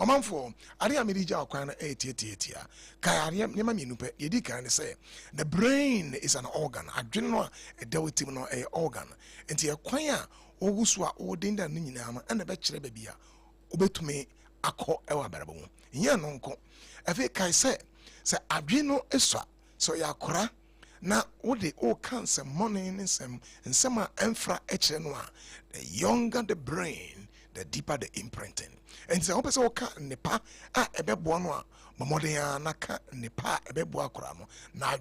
Oman for Aria Midija Kwana 88 Kaya Nema Minupe, Yedi can say the brain is an organ. I didn't know a dewitim a organ. And the acquire Oguswa Odinda Ninama and the Bachelor Babia. Obey to me, Ako Ewa Barabo. Yan uncle. A fake I say Adreno Esra, so ya cora. Now, what they all cancer money in some and some infra HNY. The younger the brain, the deeper the imprinting. And so, hope so cat nepa, a bebonoa, Momodia naka nepa, a beboa cramo. Now,